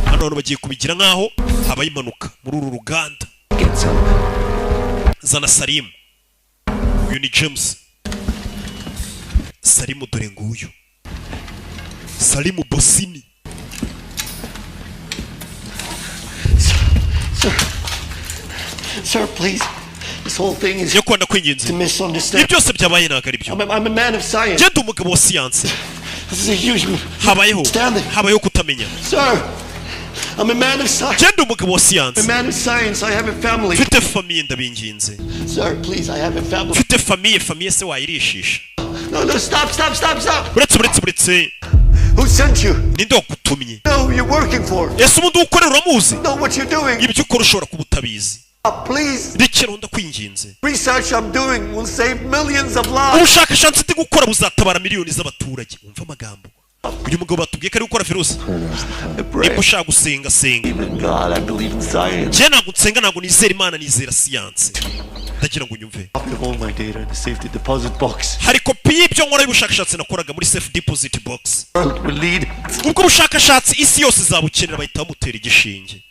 hano abantu bagiye kubigira nk'aho habaye impanuka muri uru ruganda get some. zana Salimu uyu ni James Salimu dore nguyu Salimu Bosini Sir, please. This whole thing is yo kwanda kwinginze to misunderstand. ibi byose byabaye ntabwo ari byo I'm a man of science. genda umugabo wa siyanse This is a huge habayeho standing. habayeho kutamenya Sir, I'm a man of science. genda umugabo wa I'm a siyanse man of science. I have a family. mfite famiye ndabinginze Sir, please, I have a family. mfite famiye se wayirishisha No, stop. uretse Who sent you? ninde wagutumye No, you're working for. ese ubundi ukorera uramuzi Know what you're doing. ibyo ukora ushobora kuba utabizi Please. rekera ndakwinginze Research I'm doing will save millions of lives. ubushakashatsi ndi gukora buzatabara miliyoni z'abaturage umva amagambo uyu mugabo batubwiye ko ari gukora virusi I pray. niba ushaka gusenga senga I believe in God. I believe in science. njye ntabwo nsenga ntabwo nizera imana nizera siyanse ndagira ngo unyumve Copy of all my data in the safety deposit box. hari kopi y'ibyo nkora y'ubushakashatsi nakoraga muri safe deposit box World will lead. ubwo bushakashatsi isi yose izabukenera bahita bamutera igishinge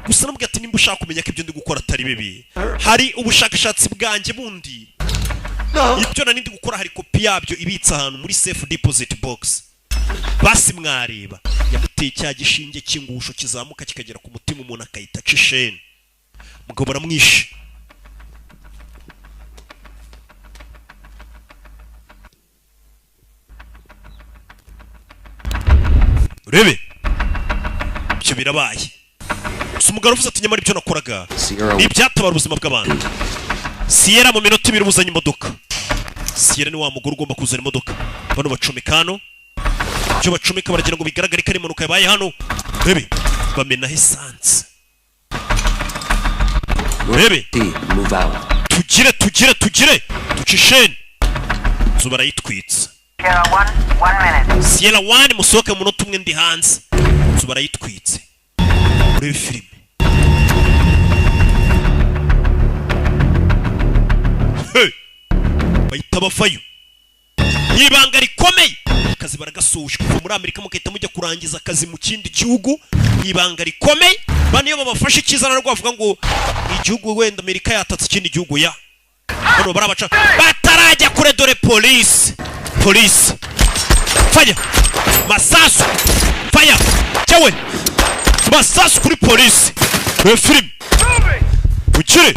gusa nabwo ati nimba ushaka kumenya ko ibyo ndi gukora atari bibi hari ubushakashatsi bwanjye bundi No. ibyo nari ndi gukora hari kopi yabyo ibitse ahantu muri safe deposit box basi mwareba yamuteye cya gishinge cy'ingusho kizamuka kikagera ku mutima umuntu akahita aca isheni mugabo baramwishe urebe ibyo birabaye gusa umugabo uvuze ati nyamara ibyo nakoraga ni ibyatabara ubuzima bw'abantu Sierra mu minota 2 buzanye imodoka Sierra ni wa mugore ugomba kuzana imodoka bano bacomeka hano ibyo bacomeka baragira ngo bigaragare ko ari impanuka yabaye hano urebe bamena esanse urebe Move out. tugire ducisheni inzu barayitwitsa Sierra 1 musohoke mu munota umwe ndi hanze inzu barayitwitse urebe filime bahita bavayo n'ibanga rikomeye akazi baragasoje kuva muri Amerika mugahita mujya kurangiza akazi mu kindi gihugu n'ibanga rikomeye bane iyo babafashe icyiza narwo bavuga ngo igihugu wenda Amerika yatatse ikindi gihugu ya bano barabaca batarajya kure dore polisi faya masasu faya cyawe masasu kuri polisi we film shire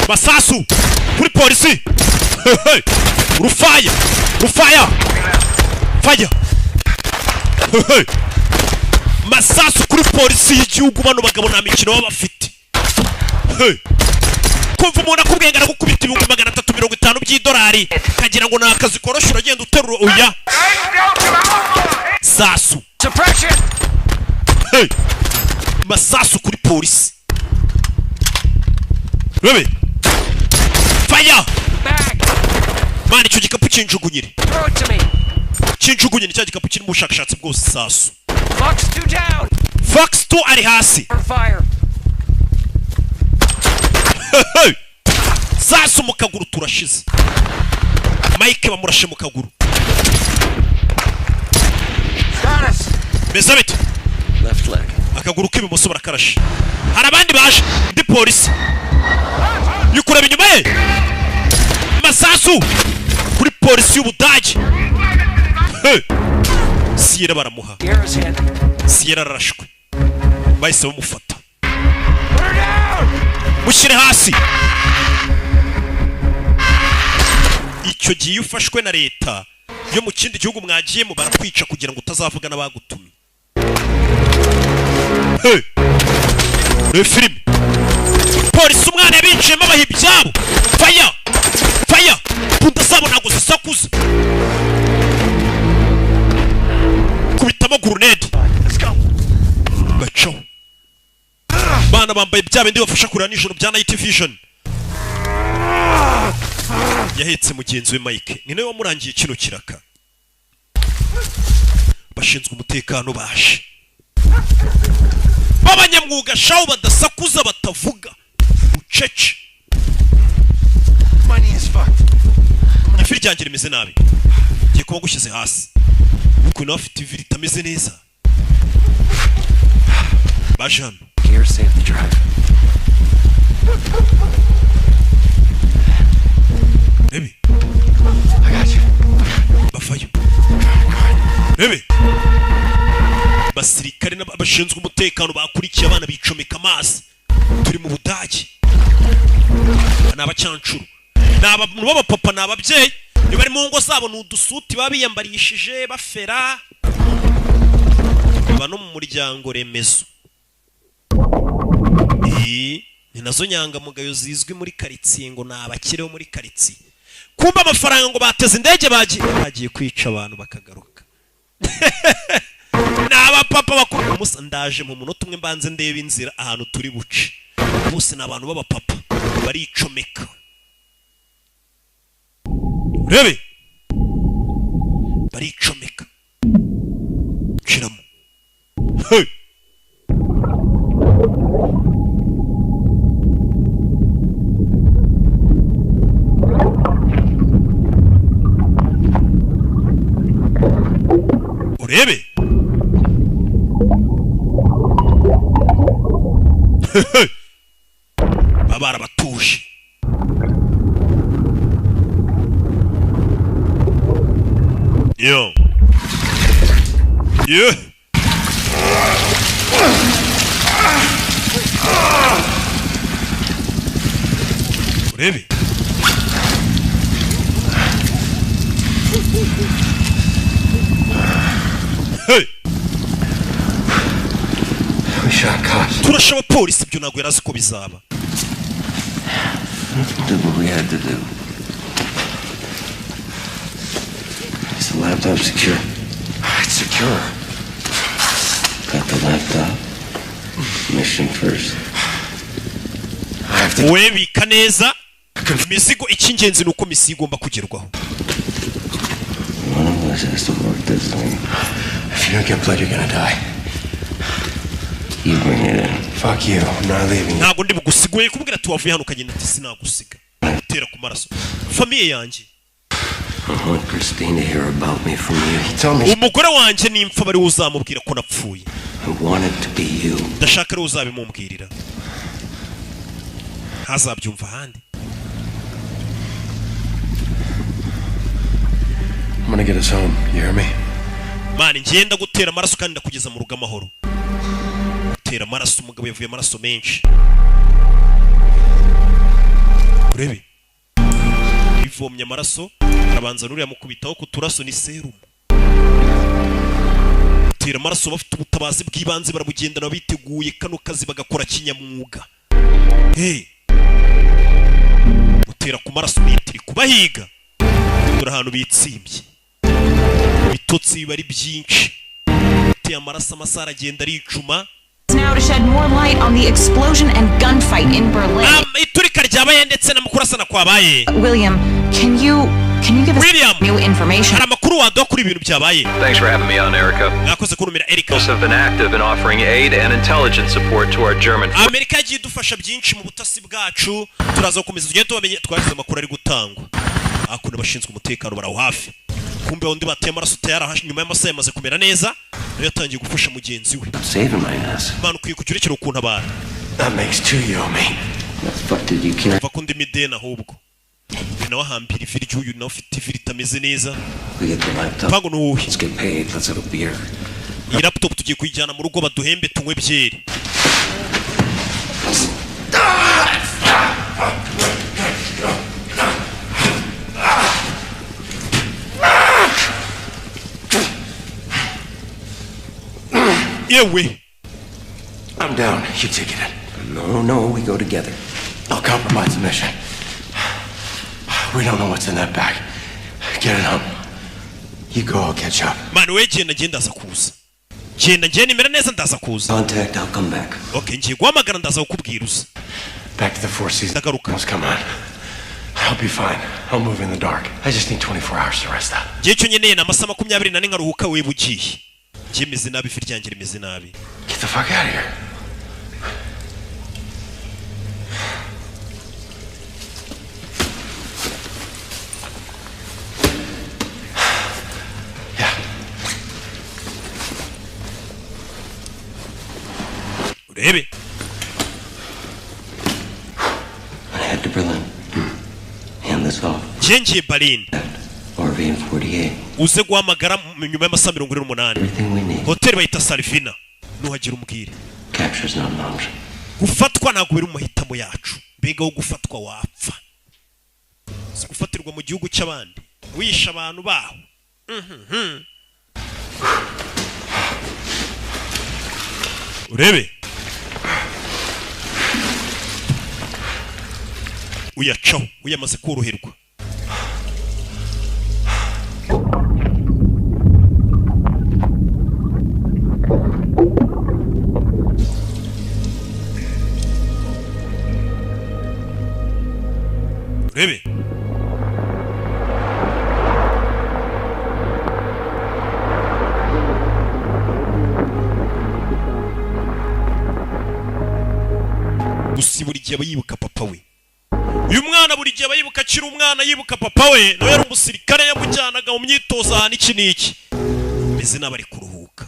masasu kuri polisi rufaya faya masasu kuri polisi y'igihugu bano bagabo nta mikino baba bafite kumva umuntu akubwiye ngo aragukubita ibihumbi 350 by'idolari kagira ngo ni akazi koroshye uragenda uterura oya sasu masasu kuri polisi rebe fire mani icyo gikapu kinjugunyire cya gikapu kirimo ubushakashatsi bwose sasu Fox 2 ari hasi sasu mu kaguru turashize Mike bamurashe mu kaguru meza bite Left leg. akaguru k'ibumoso barakarashe hari abandi baje ndi polisi yukureba inyuma ye masasu kuri polisi y'Ubudage Sierra baramuha Sierra arashwe bahise bamufata mushyire hasi icyo gihe ufashwe na leta yo mu kindi gihugu mwagiyemo barakwica kugira ngo utazavuga n'abagutumye film polisi umwana yabinjiyemo abaha ibyabo fire punda zabo ntabwo zisakuza kubitamo grenade bacaho bana bambaye bya bindi bafasha kurira nijoro bya night vision yahetse mugenzi we Mike ni nawe wamurangiye kino kiraka bashinzwe umutekano baje babanyamwuga shaho badasakuza batavuga ucece Money is fucked. ifi ryanjye rimeze nabi ngiye kuba gushyize hasi uko nawe afite ivi ritameze neza baje hano Gear save the drive. Baby. I got you. Bafayo. Baby. Basirikare n'abashinzwe umutekano bakurikiye abana bicomeka amazi. Turi mu Budage. N'abacancuru. N'abantu b'abapapa n'ababyeyi. Ni bari mu ngo zabo n'udusuti babiyambarishije bafera. Bano mu muryango remezo. Ni nazo nyangamugayo zizwi muri karitsiye ngo nabakireho muri karitsiye. Kumba amafaranga ngo bateze indege bagiye kwica abantu bakagaruka. Naba papa bakuru musa ndaje mu munota umwe mbanze ndebe inzira ahantu turi buce. Bose n'abantu baba papa baricomeka. Rebe. Baricomeka. Kiramo. Hey. Urebe babara batuje yo urebe We shot cops. turashaba polisi byo ntabwo yarazi ko bizaba. Did what we had to do. Is the laptop secure? It's secure. Got the laptop. Mission first. I have to. We bika neza imizigo icy'ingenzi nuko misi igomba kugerwaho. One of us has to work this thing. If you don't get blood, you're gonna die. You bring it in. Fuck you. I'm not leaving you. Ntabwo ndi bugusiguye kubwira ati wavuye hano ukagenda ati sinagusiga. Tera ku maraso. Famiye yanjye. I want Christine to hear about me from you. Tell me. Umugore wanjye nimfa bari uzamubwira ko napfuye. I want it to be you. Ndashaka rero uzabimubwirira. Hazabyumva handi. I'm gonna get us home. You hear me? Mani ngenda gutera amaraso kandi ndakugeza mu rugo amahoro. Gutera amaraso umugabo yavuye amaraso menshi. urebe ivomye amaraso arabanza nuriya mukubitaho ku turaso ni serumu tera amaraso bafite ubutabazi bw'ibanze barabugendana biteguye kano kazi bagakora kinyamwuga utera ku maraso mitiri kubahiga dore ahantu bitsimbye bitotsi bari byinshi uteye amaraso amasara agenda aricuma now to shed more light on the explosion and gunfight in Berlin. Iturika ryabaye ndetse n'amukurasana kwabaye. William, can you give us new information? Hari amakuru waduha kuri ibintu byabaye. Thanks for having me on, Erica. Mwakoze kunumira Erica. We have been active in offering aid and intelligence support to our German. Amerika yagiye dufasha byinshi mu butasi bwacu. Turaza gukomeza tugende tubamenye twagize amakuru ari gutangwa. Akunda bashinzwe umutekano baraho hafi. Kumbe undi bateye amaraso tayarahaje nyuma y'amasaha yamaze kumera neza nayo yatangiye gufasha mugenzi we. Saving my ass. Imana ukwiye kujurekera ukuntu abantu. That makes two you owe me. What the fuck did you kill? Vakundi midena ahubwo. Nawe hambira ivi ry'uyu nawe ufite ivi ritameze neza. We get the laptop. Pango nuwe. Let's get paid. Let's have a beer. Iyi laptop tugiye kuyijyana mu rugo baduhembe tunywe byeri. I'm down. You take it in. No, we go together. I'll compromise the mission. We don't know what's in that bag. Get it home. You go, I'll catch up. Man, we genda ndaza kuza. Genda nimera neza ndaza kuza. Contact, I'll come back. Okay, ngiye guhamagara ndaza kukubwira uza. Back to the Four Seasons. Come on. I'll be fine. I'll move in the dark. I just need 24 hours to rest up. Gihe cyo nyeneye na amasaha 24 nkaruhuka we bugiye. Jimeze nabi ifi ryanjye rimeze nabi. Get the fuck out of here. Urebe. I head to Berlin. Hand this off. Jengiye Berlin. RV 48. Uze guhamagara nyuma y'amasaha 48. Hotel bayita Salvina. Nuhagira umbwire. Capture's not an option. Gufatwa ntabwo biri mu mahitamo yacu. Mbega wo gufatwa wapfa. Gufatirwa mu gihugu cy'abandi. Wisha abantu baho. Urebe. Uyacaho uyamaze koroherwa. Urebe. Gusa buri gihe bayibuka papa we. Uyu mwana buri gihe bayibuka akiri umwana yibuka papa we nawe yari umusirikare yamujyanaga mu myitozo ahantu iki n'iki. Meze n'abari kuruhuka.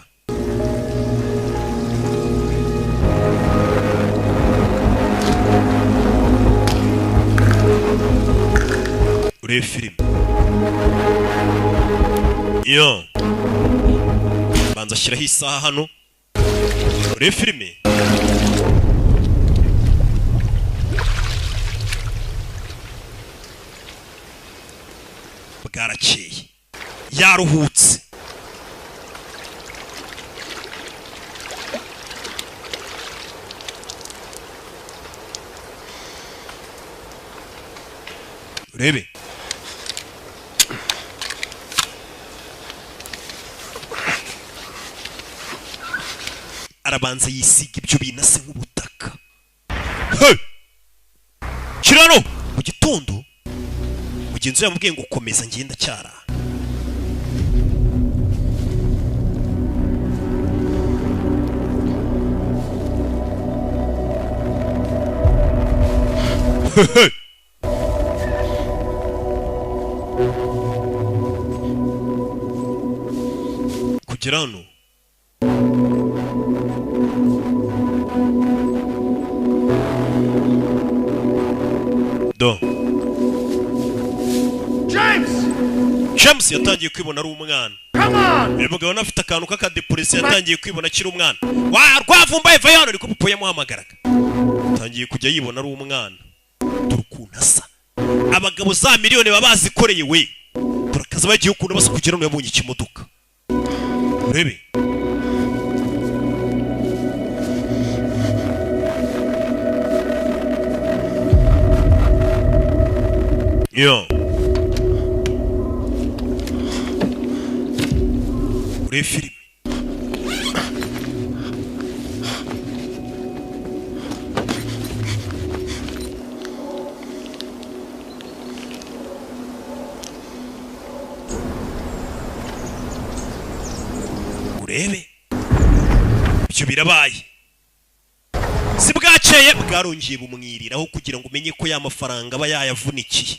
Urebe filime. Yo. Banza ashyiraho isaha hano. Urebe filime. Bwarakeye. Yaruhutse. Urebe. Arabanza yisiga ibyo binase nk'ubutaka. Hey! Kirano mu gitondo mugenzi yamubwiye ngo komeza ngenda cyara. Kugera hano Do James yatangiye kwibona ari umwana. Uyu mugabo nafite akantu k'akadepresi yatangiye kwibona akiri umwana. Wa rwavumbaye va hano niko pupo yamuhamagaraga. Yatangiye kujya yibona ari umwana. Turukuntu asa. abagabo za miliyoni baba bazikoreye we turakaza bagiye ukuntu basa kugira ngo yabonye ikimodoka urebe yo urebe filime urebe ibyo birabaye si bwakeye bwarongeye bumwiriraho kugira ngo umenye ko ya mafaranga aba yayavunikiye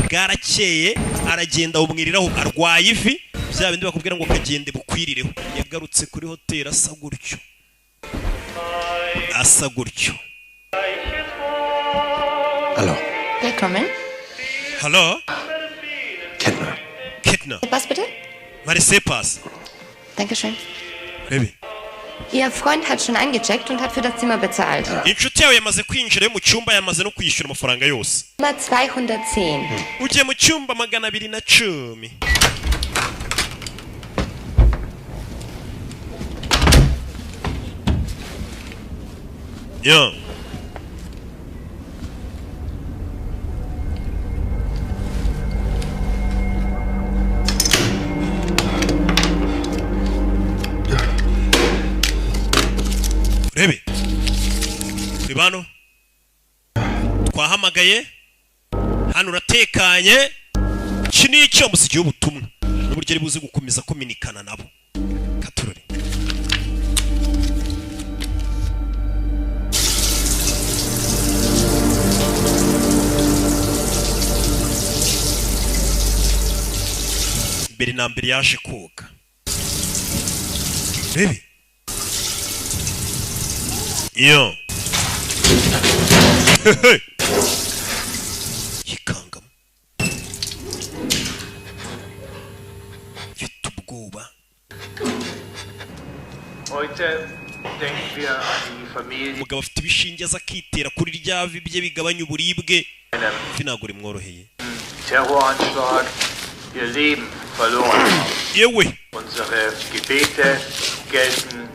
bwarakeye aragenda bumwiriraho arwaye ivi bya bindi bakubwira ngo kagende bukwirireho yagarutse kuri hoteli asa gutyo Hallo. Willkommen. Hallo? Kettner. Was bitte? Marisepas. Dankeschön. Baby. Ihr Freund hat schon eingecheckt und hat für das Zimmer bezahlt. Inshuti yawe yamaze kwinjira mu cyumba yamaze no kwishyura amafaranga yose. Zimmer 210. Ugiye mu cyumba 210. Yo. Rebe. Ribano. Twahamagaye. Hano uratekanye. Kini icyo musigiye ubutumwa. N'uburyo ari buze gukomeza kominikana nabo. Katurore. Mbere na mbere yaje koga. Rebe. Yo. Yikangamo. Mfite ubwoba. Heute denken wir an die Familie. Umugabo afite ibishinge aza akitera kuri rya vi bye bigabanya uburibwe. Ntabwo rimworoheye. Terroranschlag, ihr Leben verloren haben. Yewe. Unsere Gebete gelten.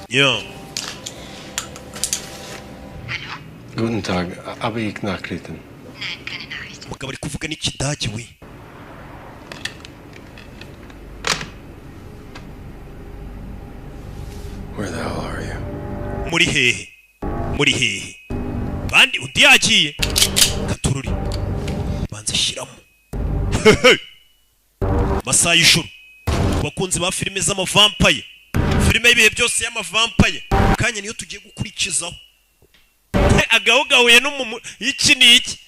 Ja. Guten Tag, habe ich Nachrichten? Umugabo ari kuvuga n'ikidage we. Where the hell are you? Muri hehe. Bandi undi yagiye. Katururi. Banze shiramo. Masaha y'ijoro. Bakunzi ba filime z'amavampaye. Filime y'ibihe byose y'amavampaye. Kanya niyo tugiye gukurikizaho. Agahugahuye no iki niki.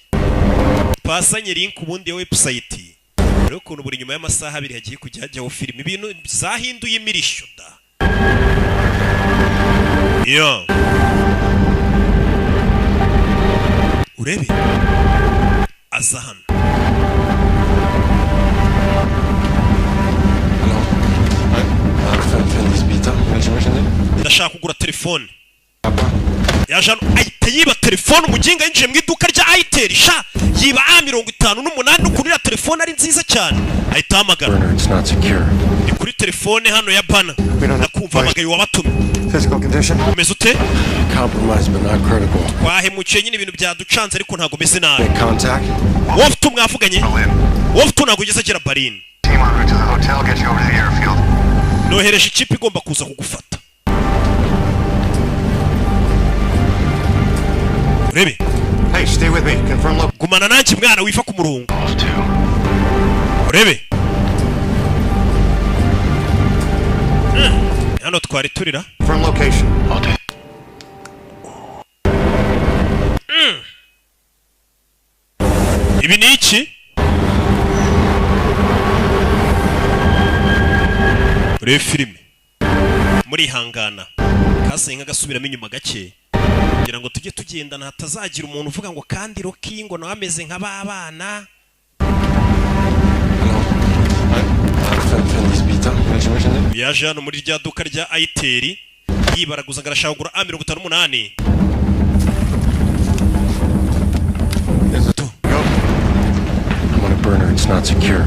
Pasanye link ubundi ya website. Rero ukuntu buri nyuma y'amasaha abiri hagiye kujya hajyaho filime ibintu zahinduye imirisho da. Yo. Urebe. Aza hano. Ndashaka kugura telefone. Yajano ahita yiba telefone umuginga yinjiye mu iduka rya Itel sha yiba A58 nukunira telefone ari nziza cyane ahita hamagara. Ni kuri telefone hano ya Bana. Nakumva amagaye wabatumye. Physical condition? Umeze ute? Compromised but not critical. Wahemukiye nyine ibintu byaducanze ariko ntago meze nabi. Contact? Wowe mwavuganye? Wowe ntago ugeze agera Berlin. Team en route to the hotel, get you over to the airfield. Nohereje ikipe igomba kuza kugufata. Urebe. Hey, stay with me. Confirm location. Gumana nanjye mwana wifa ku murongo. Urebe. Hano twari turira. Confirm location. Ibi ni iki? Urebe filime. Muri hangana. Kasenga gasubiramo inyuma gake. Kugira ngo tujye tugendana hatazagira umuntu uvuga ngo kandi Rocky ngo nawe ameze nk'ababana. Yaje hano muri rya duka rya Itel yibaraguza ngarashaka kugura A58. burner. It's not secure.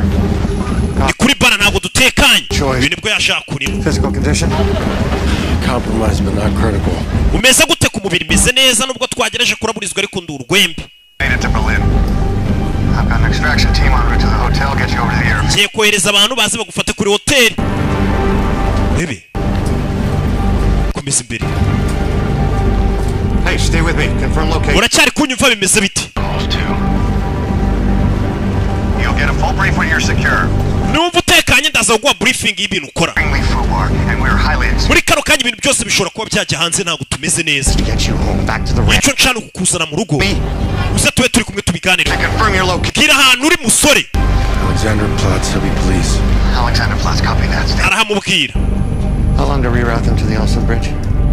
Ni kuri bana ntabwo dutekanye. Ibintu bwo yashaka kurimo. Physical condition? Compromised but not critical. Umeze gute ku mubiri meze neza nubwo twageraje kuraburizwa ariko ndurwembe. Made it to Berlin. I've got an extraction team en route to the hotel. Get you over to the airport. Ngiye kohereza abantu baze bagufate kuri hotel. Bebe. Komeza imbere. Hey, stay with me. Confirm location. Uracyari kunyumva bimeze biti? You'll get a full brief when you're secure. Numva utekanye ndaza kuguha briefing y'ibintu ukora. Muri kano kanya ibintu byose bishobora kuba byajya hanze ntabwo tumeze neza. Icyo nshaka kukuzana mu rugo. Uze tube turi kumwe tubiganire. Bwira ahantu uri musore. Alexanderplatz, heavy police. Alexanderplatz, copy that. Arahamubwira. How long to reroute them to the Elson Bridge?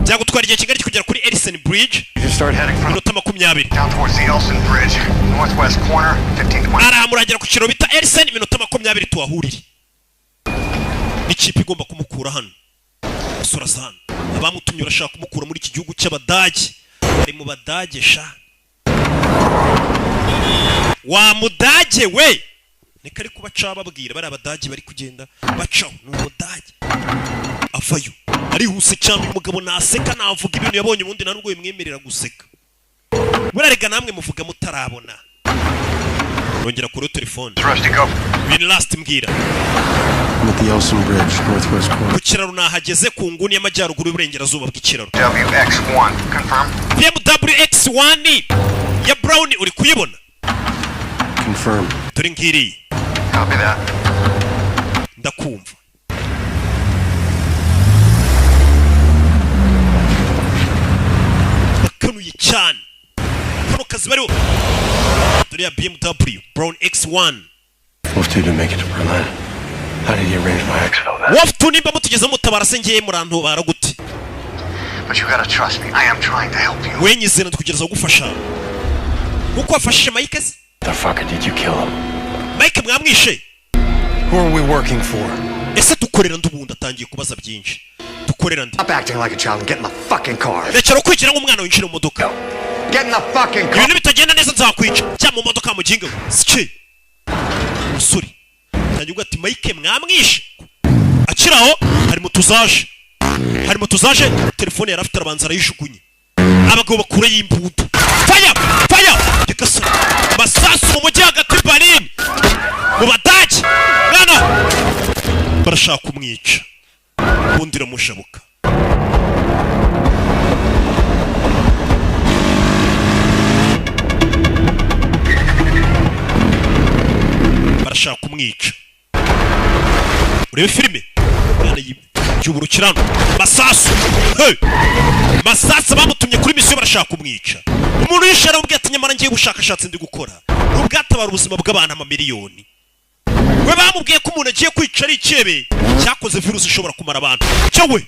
Byagutwara igihe kigari kugera kuri Elson Bridge. You start heading from minota 20. Down towards the Elson Bridge, northwest corner, 15-20. Arahamuragera ku kiraro bita Elson minota 20 tuhahurire. N'ikipe igomba kumukura hano. Sura sana. Abamutumye urashaka kumukura muri iki gihugu cy'Abadage. Bari mu Badage sha. Wa Mudage we. Nika ari kubaca babwira bari Abadage bari kugenda bacaho n'Umudage. Avayo. Arihuse cyane umugabo naseka navuga ibintu yabonye ubundi narwo yimwemerera guseka. Burarega namwe muvuga mutarabona. Rongera kuri telefone. Win last mbwira. I'm at the Elson Bridge, northwest corner. Ku kiraro nahageze ku nguni y'amajyaruguru y'uburengerazuba bw'ikiraro. WX1, confirm. WX1 ya Brown uri kuyibona? Confirm. Turi ngiri. Copy that. Ndakumva. Bakanuye cyane. Kano kazi bariho. Turi ya BMW Brown X1. Wolf 2 didn't make it to Berlin. How did he arrange my exit on that? Wolf 2 nimba mutugeze mutabara se ngiye murantu baraguti. But you gotta trust me. I am trying to help you. Wenyizena tukugeza gufasha. Kuko afashije Mike se? The fuck did you kill him? Mike mwamwishe. Who are we working for? Ese dukorera ndubunda atangiye kubaza byinshi. Dukorera ndi. Stop acting like a child and get in the fucking car. Rekera kwigira nk'umwana winjira mu modoka. Get in the fucking car. Ibintu bitagenda neza nzakwica. Cya mu modoka mu jinga. Siki. Musuri. Tangiye ugati Mike mwamwishe. Akiraho hari mutuzaje. Hari mutuzaje telefone yari afite arabanza arayishugunye. Abagabo bakure y'imbuto. Fire! Fire! Yekasa. Masasu mu mujyi hagati Berlin. Mu Badage. Mwana. Barashaka kumwica. Bundira mushabuka. Barashaka kumwica. Urebe filime. Mwana y'uburukirano. Masasu. Hey! Masasu bamutumye kuri misiyo barashaka kumwica. Umuntu yishara ubwe ati nyamara ngiye gushakashatsi ndi gukora. Ubwatabara ubuzima bw'abantu amamiliyoni. We bamubwiye ko umuntu agiye kwica ari ikebe cyakoze virusi ishobora kumara abantu. Cyawe.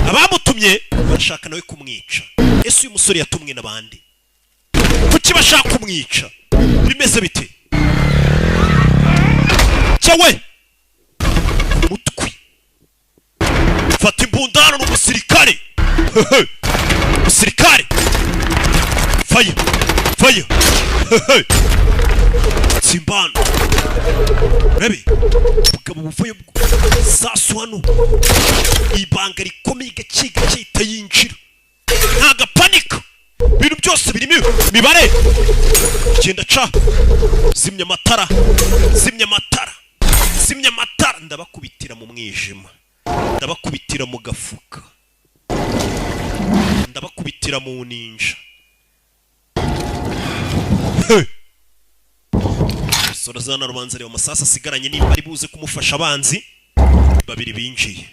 Abamutumye barashaka nawe kumwica. Ese uyu musore yatumwe n'abandi. Kuki bashaka kumwica? Bimeze bite? Cyawe. Mutwi. Fata imbundano n'umusirikare. Musirikare. Fire. Fire. Simbano. Rebe. Bugabo buvuye sasu hano. Ibanga rikomeye gaciga cyita yinjira. Ntaga panika. Ibintu byose birimo mibare. Genda ca. Zimya matara. Zimya matara. Zimya matara ndabakubitira mu mwijima. Ndabakubitira mu gafuka. Ndabakubitira mu ninja. Sorazana rubanza reba masasa sigaranye nimba ari buze kumufasha abanzi babiri binjiye.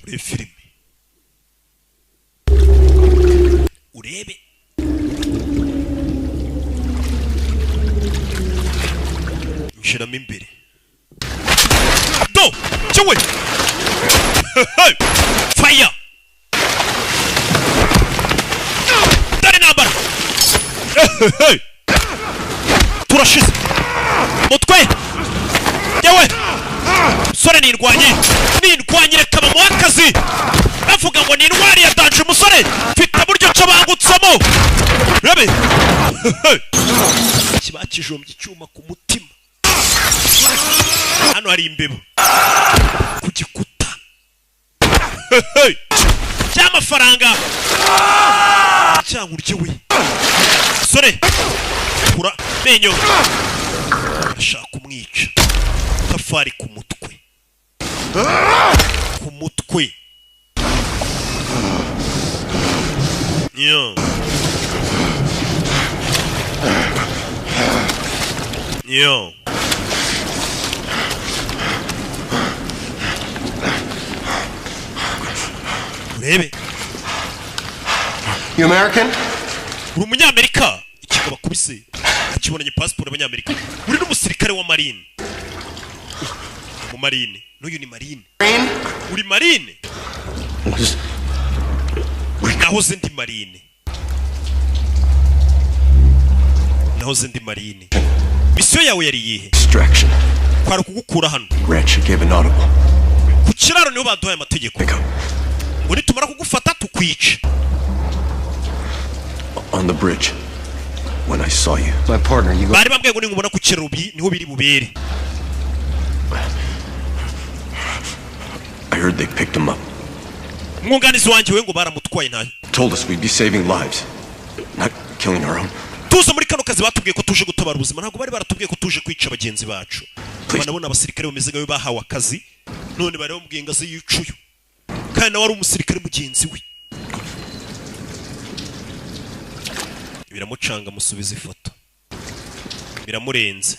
Urebe filime. Urebe. Njiramo imbere. Do! Cyawe! Fire! Dare nambara! Turashize! Mutwe! Yewe! Sore nirwanye! Nirwanye reka bamuha akazi! Bavuga ngo ni intwari ya danje umusore! Mfite buryo cyo bangutse! urabe kibakijombye icyuma ku mutima hano hari imbeba ku gikuta cy'amafaranga cyangwa urye we sore kura menyo ashaka kumwica tafari ku mutwe yo urebe You American? uri umunyamerika ikigaba kubise akibonanye passport y'abanyamerika uri n'umusirikare wa marine mu marine n'uyu ni marine uri marine nahoze ndi marine misiyo yawe yari iyihe Distraction. kwari kugukura hano Wretch gave an audible. ku kiraro niho baduhaye amategeko ngo nitumara kugufata tukwica On the bridge. When I saw you. My partner, you go. bari bambwiye ngo ningubona ku kiraro niho biri bubere. I heard they picked him up. Mwunganizi wanjye we ngo baramutwaye ntayo. Told us we'd be saving lives, not killing our own. Tuza muri kano kazi batubwiye ko tuje gutabara ubuzima, ntabwo bari baratubwiye ko tuje kwica bagenzi bacu. Banabona abasirikare bameze gawe bahawe akazi, none bari bamubwiye ngo aze yicuyo. Kandi nawe ari umusirikare mugenzi we. Biramucanga musubiza ifoto. Biramurenze.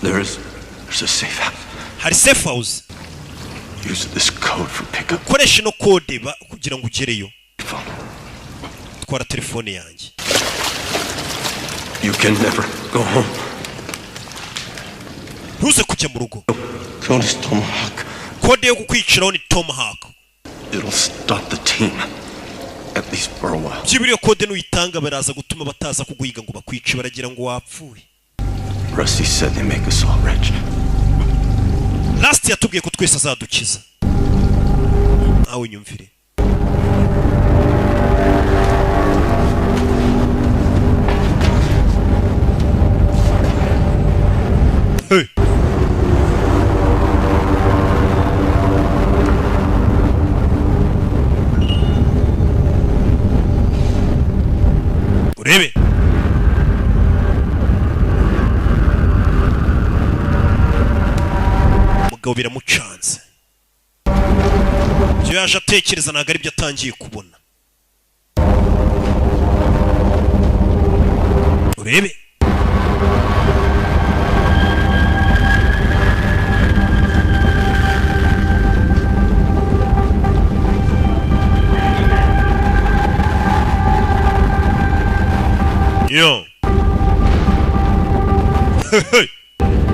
There's a safe house. Hari safe house. Use this code for pickup. Koresha no code kugira ngo ugereyo. Twara telefone yanjye. You can never go home. Ntuze kujya mu rugo. Code is Tomahawk. Code yo kukwiciraho ni Tomahawk. It'll stop the team. At least for a while. Byibiriyo code nuyitanga baraza gutuma bataza kuguhiga ngo bakwice baragira ngo wapfuye. Rusty said they make us all rich. Last yatubwiye ko twese azadukiza. Awe nyumvire. Hey. Urebe. Mugabo biramucanze. Byo yaje atekereza ntago ari byo atangiye kubona. Urebe. Yo.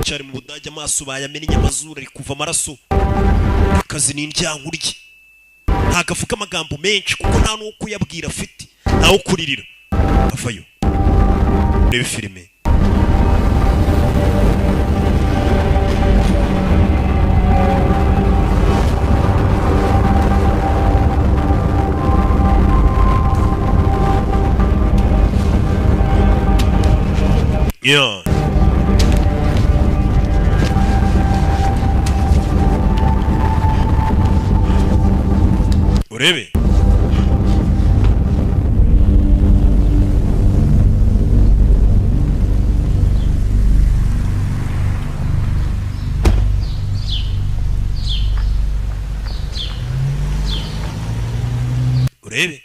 Cyari mu Budage amaso bayamena inyamazuru ari kuva amaraso. Akazi ni indyankurye. Ntagafuka amagambo menshi kuko nta no kuyabwira afite. Ntawo kuririra. Avayo. Rebe filime. Yeah. Urebe. Urebe.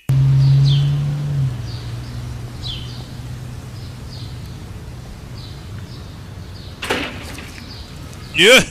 Yeah.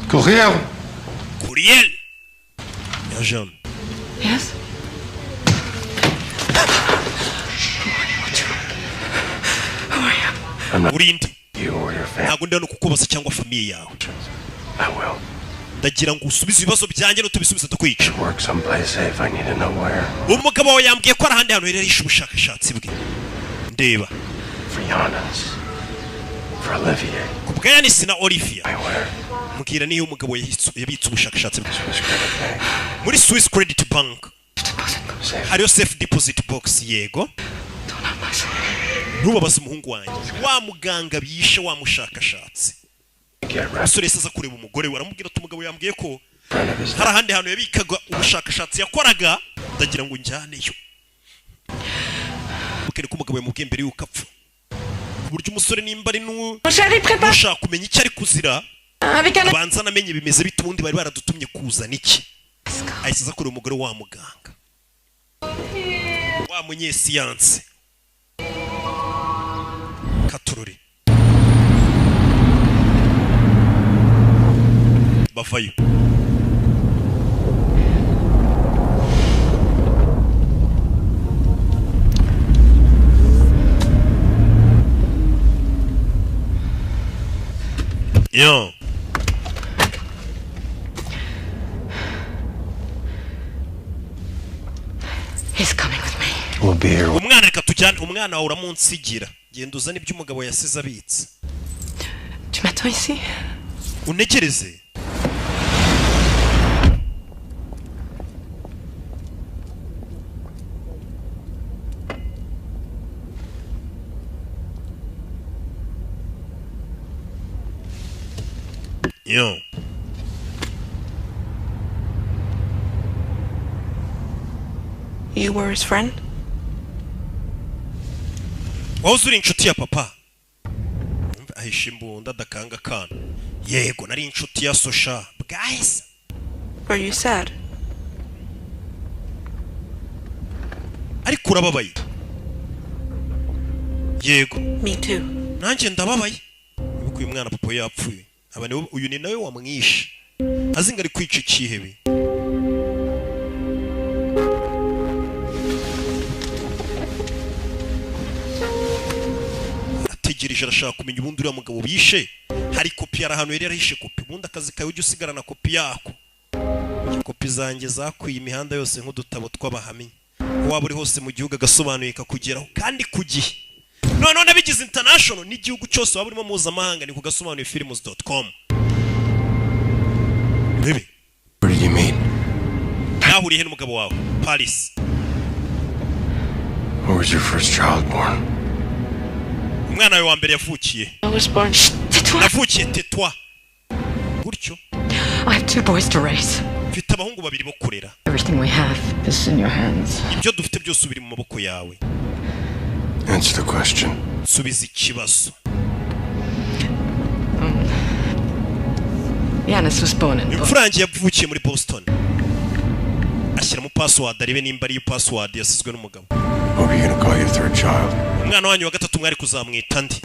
Courriel. Courriel. Yeah, Jean. Yes? urinde ntabwo ndabona kukubaza cyangwa famiye yawe ndagira ngo usubize ibibazo byanjye n'utubisubize tukwica umugabo wawe yambwiye ko ari ahandi hantu hererisha ubushakashatsi bwe ndeba ku bwa Yanisi na Olivia mbwira niyo umugabo yabitse ubushakashatsi bwe muri Swiss Credit Bank hariyo safe deposit box yego ntubabaze umuhungu wanjye wa muganga bishe wa mushakashatsi umusore aza kureba umugore we aramubwira ati umugabo yambwiye ko hari ahandi hantu yabikaga ubushakashatsi yakoraga ndagira ngo njyaneyo ukene ko umugabo yamubwiye mbere yuko apfa ku buryo umusore nimba ari n'ushaka kumenya icyo ari kuzira banza namenye bimeze bite ubundi bari baradutumye kuzana iki ahise aza kureba umugore wa muganga wa munyesiyanse katururi bavayo yo He's coming with me. We'll be here. umwana reka tujyane umwana wawe uramunsigira genda uzane ibyo umugabo yasize abitse Tu m'attends ici? unegereze yo You were his friend? wahoze uri inshuti ya papa ahisha imbunda adakanga kana yego nari inshuti ya Sosha bwahise Were you sad? ariko urababaye yego Me too. nanjye ndababaye uko uyu mwana papa yapfuye uyu ni nawe wamwishe azinga ari kwica ikihebe ategereje arashaka kumenya ubundi uriya mugabo bishe hari kopi yari ahantu yari yarahishe kopi ubundi akazi kawe ujya usigarana kopi yako kopi zanjye zakwiye imihanda yose nk'udutabo tw'abahamya waba uri hose mu gihugu agasobanuye kakugeraho kandi ku gihe none nabigize international n'igihugu cyose waba urimo mpuzamahanga ni kugasobanuye films.com Bibi Where did you meet? nahuriye n'umugabo wawe Paris Where was your first child born? umwana wawe wa mbere yavukiye I was born. navukiye tetwa gutyo I have 2 boys to raise. mfite abahungu babiri bo kurera Everything we have is in your hands. ibyo dufite byose biri mu maboko yawe Answer the question. subiza ikibazo Yanis was born in imfura yanjye yavukiye muri Boston ashyiramo password arebe nimba ari password yasizwe n'umugabo What are you gonna call your third child? umwana wanyu wa gatatu mwari kuzamwita ndi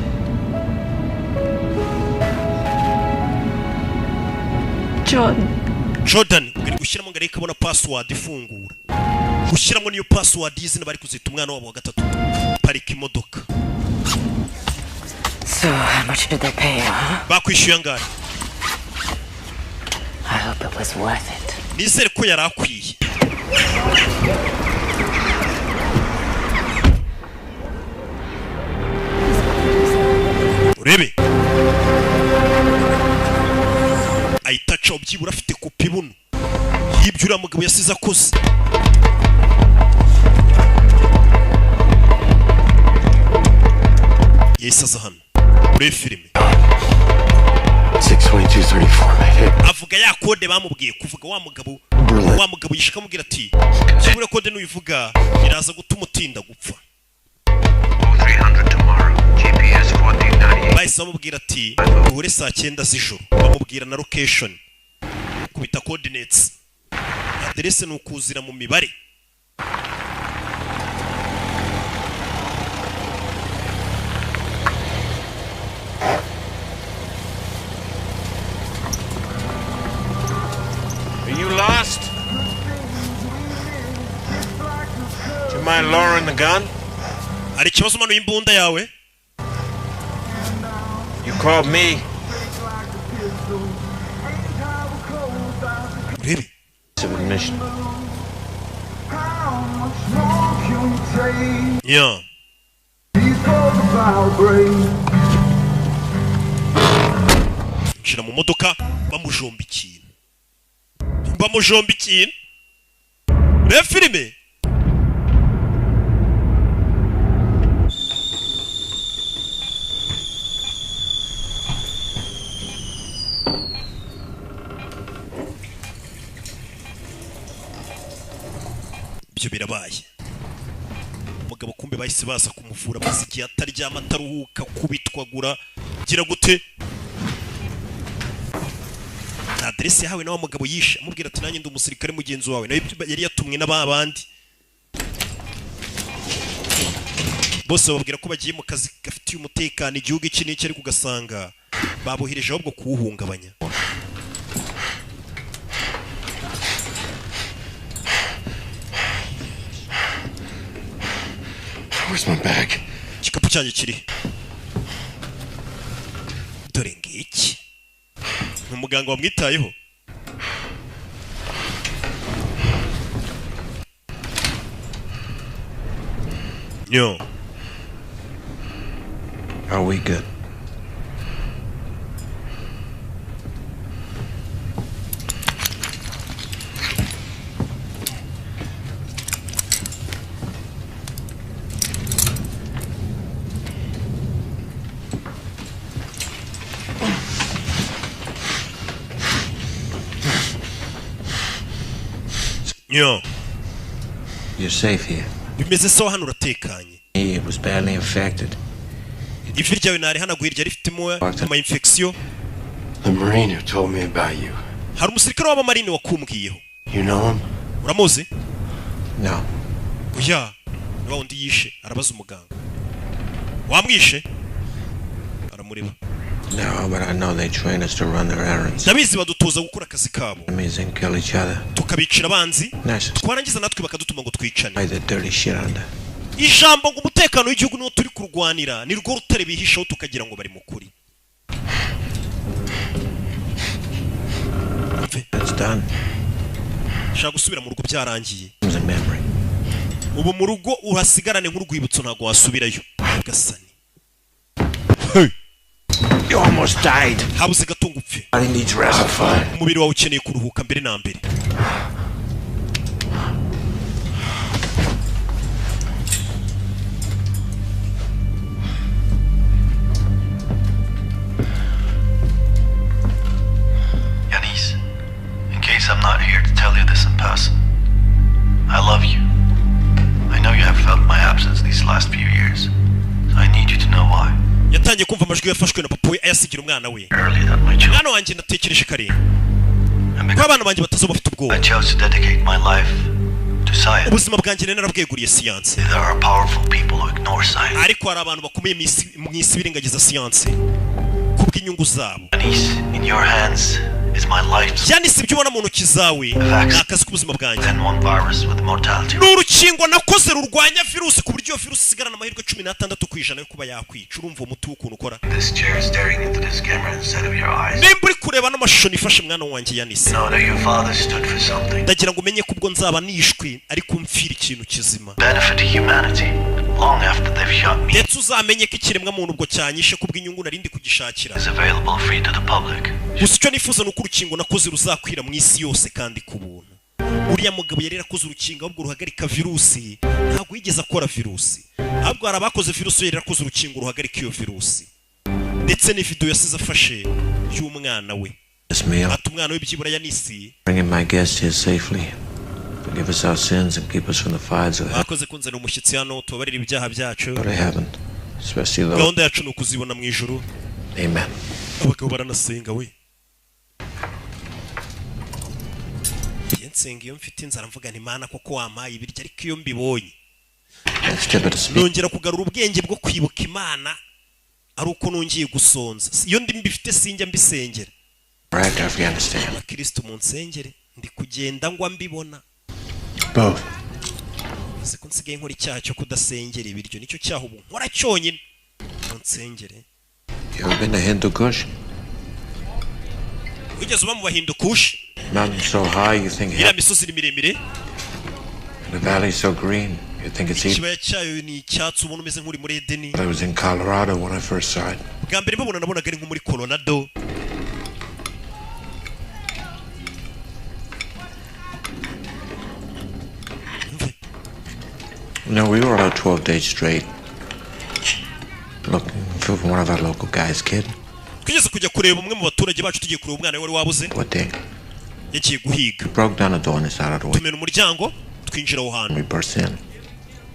Jordan ugari gushyiramo ngari kabona password ifungura gushyiramo niyo password y'izina bari kuzita umwana wabo wa gatatu parika imodoka So, how much did they pay, huh? bakwishyuye angahe I hope it was worth it. nizere ko yari akwiye urebe ahita aca byibura afite kopi buno y'ibyo uriya mugabo yasize akoze yahise aza hano muri filime 62234 avuga ya kode bamubwiye kuvuga wa mugabo yishika amubwira ati kuri kode nuyivuga iraza gutuma utinda gupfa 300 tomorrow. GPS 1498. bahise bamubwira ati uhure saa 9 z'ijoro bamubwira na location kubita coordinates adresse ni ukuzira mu mibare Are you lost? Do you mind lowering the gun? hari ikibazo mano y'imbunda yawe called me. Really? Submission. Yeah. Nshira mu modoka bamujomba ikintu. Bamujomba ikintu. Reba filime. Ibyo birabaye. Umugabo kumbe bahise baza kumuvura maze igihe ataryama ataruhuka kubitwagura gira gute. Adresse yahawe na wa mugabo yishe amubwira ati nanjye ndi umusirikare mugenzi wawe nawe yari yatumwe n'abandi bose babwira ko bagiye mu kazi gafitiye umutekano igihugu iki n'iki ariko ugasanga babuhireje ahubwo kuwuhungabanya. Where's my bag? Igikapu cyanjye kiri. Dore ngiki. Ni umuganga wamwitayeho. Yo. Are we good? Yo. You're safe here. Bimeze sawa hano uratekanye. It was badly infected. Ivi ryawe nari hanaguye ryari rifitemo ama infection. The Marine who told me about you. Hari umusirikare w'abamarine wakumbwiyeho. You know him? Uramuzi? No. Oya. Ni wa undi yishe arabaza umuganga. Wamwishe? Aramureba. No, but I know they train us to run their errands. Nabizi badutoza gukora akazi kabo. Enemies and kill each other. Tukabicira abanzi. Nice. Twarangiza natwe bakadutuma ngo twicane. Why the dirty shit under? Ijambo ngo umutekano w'igihugu niwo turi kurwanira ni rwo rutare bihishaho tukagira ngo bari mukuri. It's done. Shaka gusubira mu rugo byarangiye. It's a memory. Ubu mu rugo urasigarane nk'urwibutso ntago wasubirayo. Gasani. Hey. You almost died. Habuze gatunga upfe. I need rest. Umubiri wawe ukeneye kuruhuka mbere na mbere. Yanis, in case I'm not here to tell you this in person, I love you. I know you have felt my absence these last few years, so I need you to know why. Yatangiye kumva amajwi yafashwe na papa we ayasigira umwana we. Mwana wanjye ndatekereje kare. Ko abana banjye batazoba bafite ubwoba. I chose to dedicate my life to science. Ubuzima bwanjye narabweguriye siyanse. There are powerful people who ignore science. Ariko hari abantu bakomeye mu isi birengagiza siyanse kubw'inyungu zabo. Yanis, in your hands is my life. Yanis, ibyo ubona mu ntoki zawe n'akazi k'ubuzima bwanjye. Then one virus with mortality. N'urukingo nakoze rurwanya virusi ku buryo virusi isigarana amahirwe 16% yo kuba yakwica. Urumva umuti w'ukuntu ukora. This chair is staring into this camera instead of your eyes. Nimba uri kureba n'amashusho nifashe mwana wanjye Yanis. Know that your father stood for something. Ndagira ngo umenye ko ubwo nzaba nishwe ariko mfira ikintu kizima. Benefit humanity long after they've shot me. Ndetse uzamenye ko ikiremwa muntu ubwo cyanyishe kubw'inyungu narindi kugishakira. Is available free to the public. Gusa icyo nifuza ni uko urukingo nakoze ruzakwira mu isi yose kandi ku buntu. Uriya mugabo yari yarakoze urukingo ahubwo ruhagarika virusi ntabwo yigeze akora virusi. Ahubwo hari abakoze virusi yari yarakoze urukingo ruhagarika iyo virusi. Ndetse ni video yasize afashe y'umwana we. Ati umwana we byibura Yanisi. Bringing my guests here safely. Forgive us our sins and keep us from the fires of hell. Bakoze kunzana umushyitsi hano tubabarira ibyaha byacu. Go to heaven, especially those. Gahunda yacu ni ukuzibona mu ijuru. Amen. Abagabo baranasenga we. Yensenga iyo mfite inzara mvuga nti Mana koko wampaye ibiryo ariko iyo mbibonye. Nongera kugarura ubwenge bwo kwibuka Imana ari uko nongiye gusonza. Iyo ndi mbifite sinjya mbisengera. Right, Afghanistan. Kristo mu nsengere ndi kugenda ngwa mbibona. Both. Siko nsigaye nkora icyaha cyo kudasengera ibiryo nicyo cyaha ubu nkora cyonyine. Mu nsengere. You ever been to Hindu Kush? Ugeze uba mu Bahindu Kush. Mountain so high you think iriya misozi ni miremire. The valley so green you think it's Eden. Ikibaya cyayo ni icyatsi ubona umeze nk'uri muri Edeni. I was in Colorado when I first saw it. Bwa mbere mbabona nabonaga ari nko muri Colorado. No, we were out 12 days straight looking for one of our local guys, kid. Twigeze kujya kureba umwe mu baturage bacu tugiye kureba umwana wari wabuze. What day? Yagiye guhiga. Broke down the door on the side of the way. Tumena umuryango twinjira aho hantu. We burst in.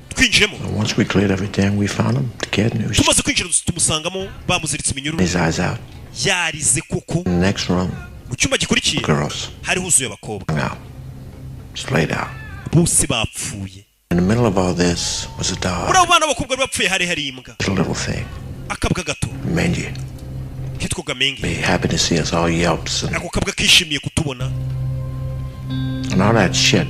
Twinjiremo. Once we cleared everything, we found him. The kid knew. Tumaze kwinjira tumusangamo bamuziritse iminyururu. His eyes out. Yarize koko. In the next room. Mu cyumba gikurikiye. Girls. Hari huzuye abakobwa. Now. Splayed out. Bose bapfuye. In the middle of all this was a dog. Ura bana bakobwa bapfuye hari imbwa. A little thing. Akabwa gato. Mangy. Kitwoga Mengi. Be happy to see us all yelps. Ako kabwa kishimiye kutubona. And all that shit.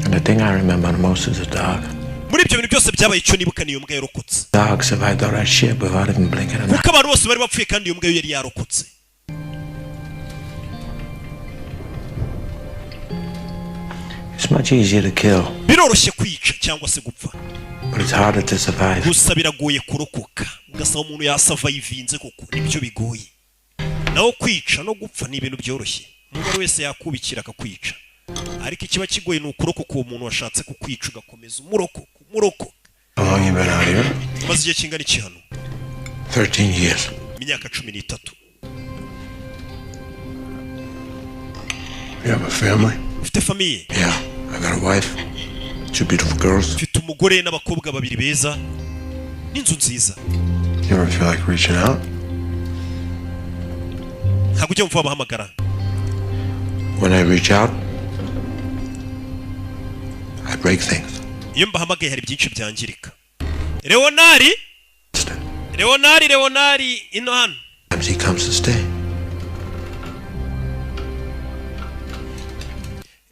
And the thing I remember the most is the dog. Muri ibyo bintu byose byabaye icyo nibuka niyo mbwa yarokotse. Dog survived all that shit without even blinking an eye. Kuko abantu bose bari bapfuye kandi iyo mbwa yari yarokotse. It's much easier to kill. Biroroshye kwica cyangwa se gupfa. But it's harder to survive. Gusa biragoye kurokoka. Ugasaba umuntu yasurvivinze koko nibyo bigoye. Naho kwica no gupfa ni ibintu byoroshye. Umuntu wese yakubikira akakwica. Ariko ikiba kigoye ni ukurokoka uwo muntu washatse kukwica ugakomeza umurokoka. How long you been out here? Maze igihe kingana iki hano? 13 years. Imyaka 13. You have a family? Ufite famille? Yeah, I got a wife. 2 beautiful girls. Ufite umugore n'abakobwa babiri beza. N'inzu nziza. You ever feel like reaching out? Ntabwo ujya mvuba bahamagara. When I reach out, I break things. Iyo mbahamagaye hari byinshi byangirika. Leonari ino hano. Sometimes he comes to stay.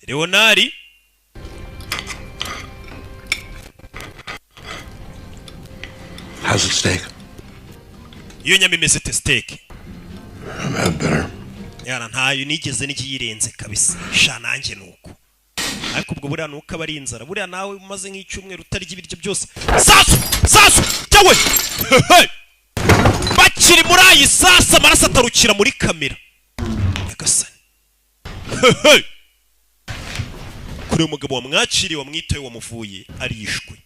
Leonari How's it steak? Iyo nyama imeze te steak. I've had better. Yana ntayo nigeze n'ikiyirenze kabisa. Sha nanjye nuko. Ariko ubwo buriya nuko aba ari inzara. Buriya nawe umaze nk'icyumweru utarya ibiryo byose. Sasu cyawe. Bakiri muri ayi sasa amaraso atarukira muri kamera. Nyagasani. Kuri umugabo wamwakiriye wamwitaye wamuvuye arishwe.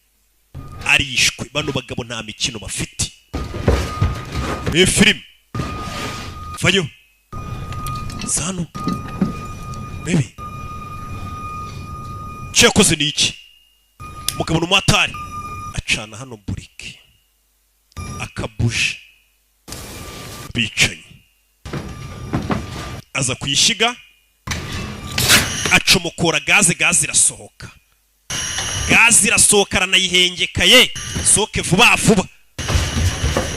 Bano bagabo nta mikino bafite. Ni film. Vayo. Sano. Baby. Cyakoze ni iki? Mugabo n'umwatari acana hano burike. Akabuje. Bicanye. Aza kuyishiga. Acomokora gaze irasohoka. Gaze irasohoka aranayihengekaye. Soke vuba.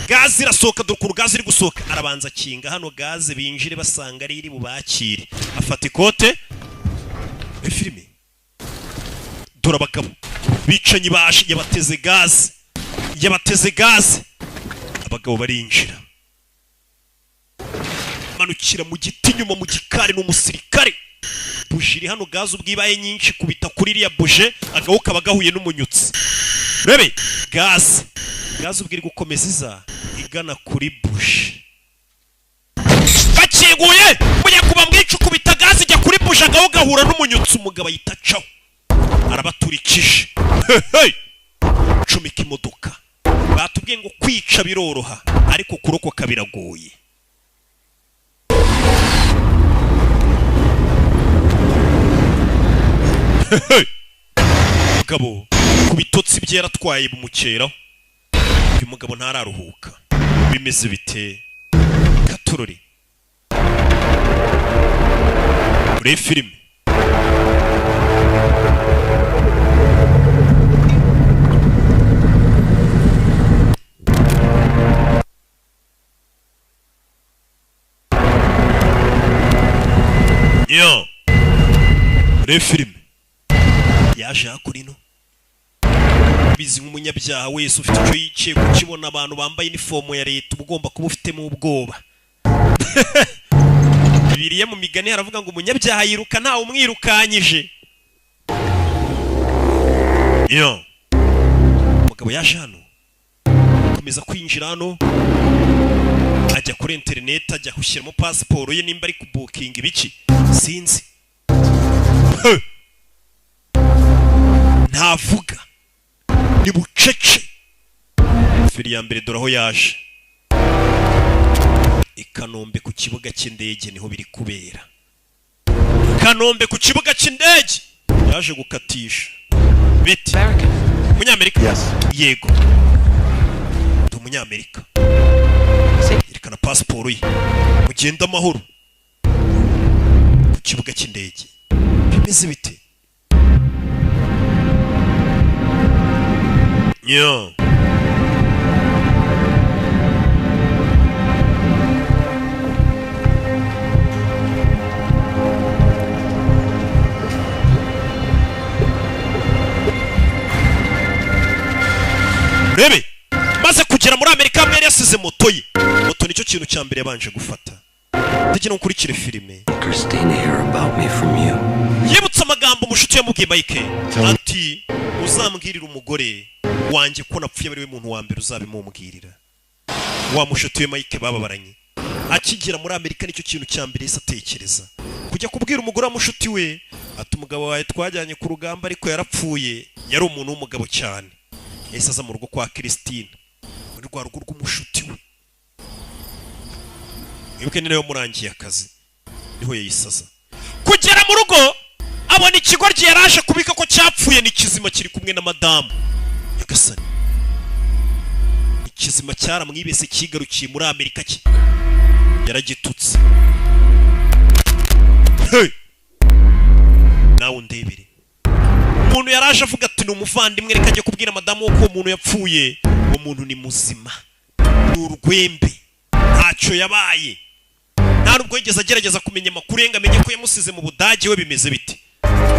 Gaze irasohoka dore gaze iri gusohoka. Arabanza kinga hano gaze binjire basanga ari iri bubakire. Afata ikote. Filime. Dore abagabo bicanye baje yabateze gaze. Abagabo barinjira. Manukira mu giti nyuma mu gikari n'umusirikare. Buje iri hano gaze ubwibaye nyinshi kubita kuri iriya buje agahuka bagahuye n'umunyutsi. Rebe gaze ubwiri gukomeza igana kuri buje. Bakinguye mujya kuba mwica kubita gaze ijya kuri buje agahuka gahura n'umunyutsi umugabo yitacaho. Arabaturikije. Cumika imodoka. Batubwiye ngo kwica biroroha ariko kurokoka biragoye. Mugabo kubitotsi byeratwaye bumukeraho. Uyu mugabo ntararuhuka. Bimeze bite? Katurori. Muri filime. Yo. Muri filime. Yaje hakurino. urabizi nk'umunyabyaha wese ufite icyo yicaye kukibona abantu bambaye inifomo ya leta uba ugomba kuba ufitemo ubwoba. Bibiliya mu migani haravuga ngo umunyabyaha yiruka ntawe umwirukanyije. Yo umugabo yaje hano akomeza kwinjira hano ajya kuri internet ajya gushyiramo pasiporo ye nimba ari kubukinga ibiki sinzi. Ntavuga ni bucece. Fili ya mbere dore aho yaje i Kanombe ku kibuga cy'indege niho biri kubera. Kanombe ku kibuga cy'indege yaje gukatisha biti. Umunyamerika? Yes. Yego ndi umunyamerika. Yerekana pasiporo ye mugenda amahoro ku kibuga cy'indege. Bimeze bite? Yo Rebe maze kugera muri Amerika mbere yasize moto ye. Moto nicyo kintu cya mbere yabanje gufata. Ndetse no kurikira filime. Christine hear about me from you. Yibutsa amagambo mushuti yamubwiye Mike. Ati uzambwirira umugore wanjye ko napfuye bari we muntu wa mbere uzabimumubwirira. Wa mushuti we Mike bababaranye. Akigira muri Amerika nicyo kintu cya mbere yise atekereza. Kujya kubwira umugore wa mushuti we ati umugabo wawe twajyanye ku rugamba ariko yarapfuye. Yari umuntu w'umugabo cyane. Yahise aza mu rugo kwa Christine muri rwa rugo rw'umushuti we. Ibuke ni nayo murangiye akazi niho yayisaza. Kugera mu rugo abona ikigoryi yaraje kubika ko cyapfuye ni kizima kiri kumwe na madamu Yagasani. Ikizima cyaramwibese kigarukiye muri Amerika ki yaragitutse. Hey! Nawe undebere. Umuntu yaraje avuga ati ni umuvandimwe reka ajye kubwira madamu ko umuntu yapfuye. Uwo muntu ni muzima. Ni urwembe. Ntacyo yabaye. Nta nubwo yigeze agerageza kumenya amakuru yenga amenye ko yamusize mu Budage we bimeze biti.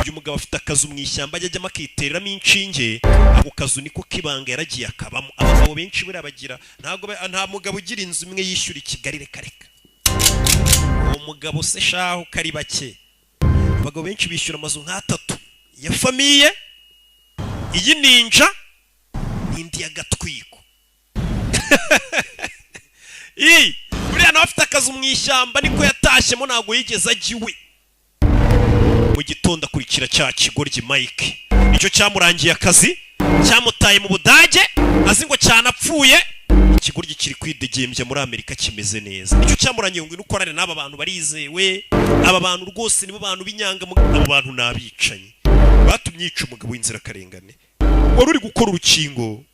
Uyu mugabo afite akazu mu ishyamba ajyamo akitereramo inshinge. Ako kazu niko kibanga yaragiye akabamo. Abagabo benshi buri abagira nta mugabo ugira inzu imwe yishyura i Kigali reka. Uwo mugabo se shaho kari bake. Abagabo benshi bishyura amazu nk'atatu ya famiye. Iyi ninja n'indi ya gatwiko. Buriya nawe afite akazu mu ishyamba niko yatashyemo ntabwo yigeze agiwe. Mu gitondo akurikira cya kigoryi Mike. Nicyo cyamurangiye akazi cyamutaye mu Budage azi ngo cyanapfuye. Ikigoryi kiri kwidegembya muri Amerika kimeze neza. Nicyo cyamurangiye ngo inukorane n'aba bantu barizewe. Aba bantu rwose nibo bantu binyanga. Abo bantu nabicanye batumye yica umugabo w'inzira karengane wari uri gukora urukingo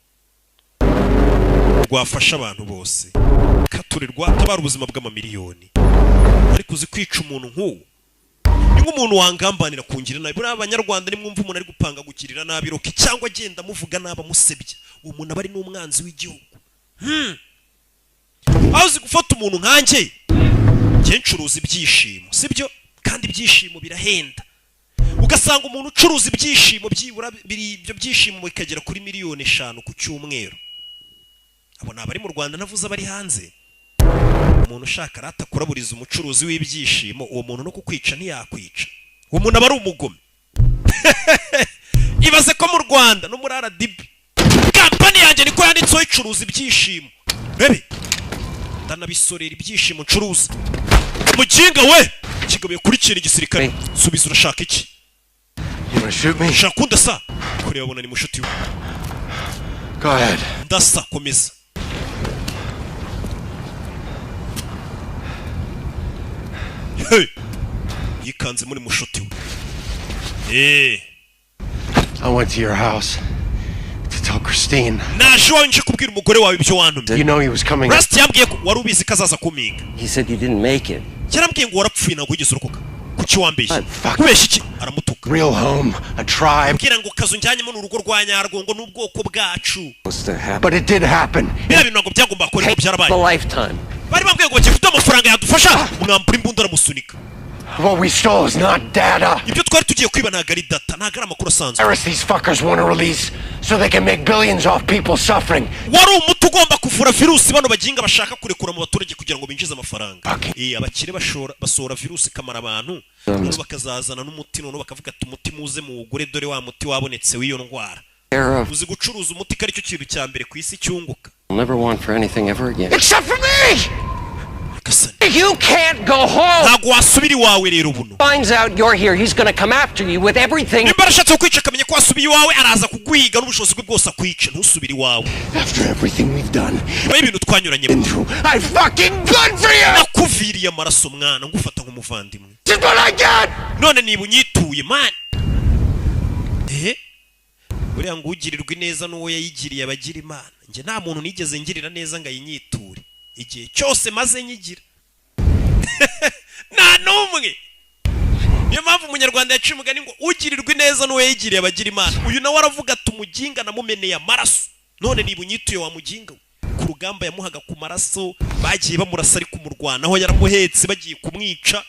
rwafasha abantu bose katurirwa tabara ubuzima bw'amamiliyoni. Ariko uzi kwica umuntu nk'uwo ni nk'umuntu wangambanira kungira nabi. Buriya abanyarwanda nimwumva umuntu ari gupanga gukirira nabi roki cyangwa agenda amuvuga naba musebya uwo muntu aba ari n'umwanzi w'igihugu. Aho uzi gufata umuntu nkanjye njye ncuruza ibyishimo sibyo kandi ibyishimo birahenda. Ugasanga umuntu ucuruza ibyishimo byibura ibyo byishimo bikagera kuri miliyoni 5 ku cyumweru. Abo nabari mu Rwanda navuze abari hanze. Umuntu ushaka rata kuraburiza umucuruzi w'ibyishimo uwo muntu no kukwica ntiyakwica. Uwo muntu aba ari umugome. Ibaze ko mu Rwanda no muri RDB kampani yanjye niko yanditseho icuruza ibyishimo. Bebe ndanabisorera ibyishimo ncuruza. Mukinga we kigabuye kuri kiri gisirikare. Subiza urashaka iki? You wanna shoot me? Shaka undasa. Kuri babona ni mushuti we. Go ahead. Ndasa komeza. Hey. Yikanze muri mushuti we. I went to your house to tell Christine. Naje wanje kubwira umugore wawe ibyo wantumye. You know he was coming. Rust yambwiye ko wari ubizi kazaza kuminga. He said you didn't make it. Yarambwiye ngo warapfuye ntabwo wigeze urokoka. Kuki wambeshye? Kubeshya iki? Aramutuka. Real home, a tribe. Mbwira ngo kazu njyanyemo n'urugo rwa Nyarwo ngo n'ubwoko bwacu. But it did happen. Bira bintu ngo byagomba gukora byarabaye. A lifetime. Bari bambwiye ngo gifite amafaranga yadufasha mwambura imbunda aramusunika. What we stole is not data. ibyo twari tugiye kwiba ntabwo ari data, ntabwo ari amakuru asanzwe. Virus these fuckers want to release so they can make billions off people suffering. wari umuti ugomba kuvura virusi bano baginga bashaka kurekura mu baturage kugira ngo binjize amafaranga. Abakire basohora virusi kamara abantu none bakazazana n'umuti none bakavuga ati umuti muze muwugure dore wa muti wabonetse w'iyo ndwara. uzi gucuruza umuti kari cyo kintu cya mbere ku isi cyunguka. Never want for anything ever again. Except for me! You can't go home! ntabwo wasubira iwawe rero buno. Finds out you're here, he's gonna come after you with everything. nimba arashatse kukwica akamenya ko wasubiye iwawe araza kuguhiga n'ubushobozi bwe bwose akwica ntusubire iwawe. After everything we've done, nyuma y'ibintu twanyuranye I fucking good for you! nakuviriye amaraso mwana ngufata nk'umuvandimwe. Just what I get! none niba unyituye man. buriya ngo ugirirwe neza n'uwo yayigiriye abagira imana. njye nta muntu nigeze ngirira neza ngo ayinyiture igihe cyose maze nyigira. nta n'umwe. niyo mpamvu umunyarwanda yaciye umugani ngo ugirirwe neza n'uwo yayigiriye abagira imana. uyu nawe aravuga ati umuginga namumeneye amaraso none niba unyituye wa muginga we. ku rugamba yamuhaga ku maraso bagiye bamurasa ari kumurwanaho yaramuhetse bagiye kumwica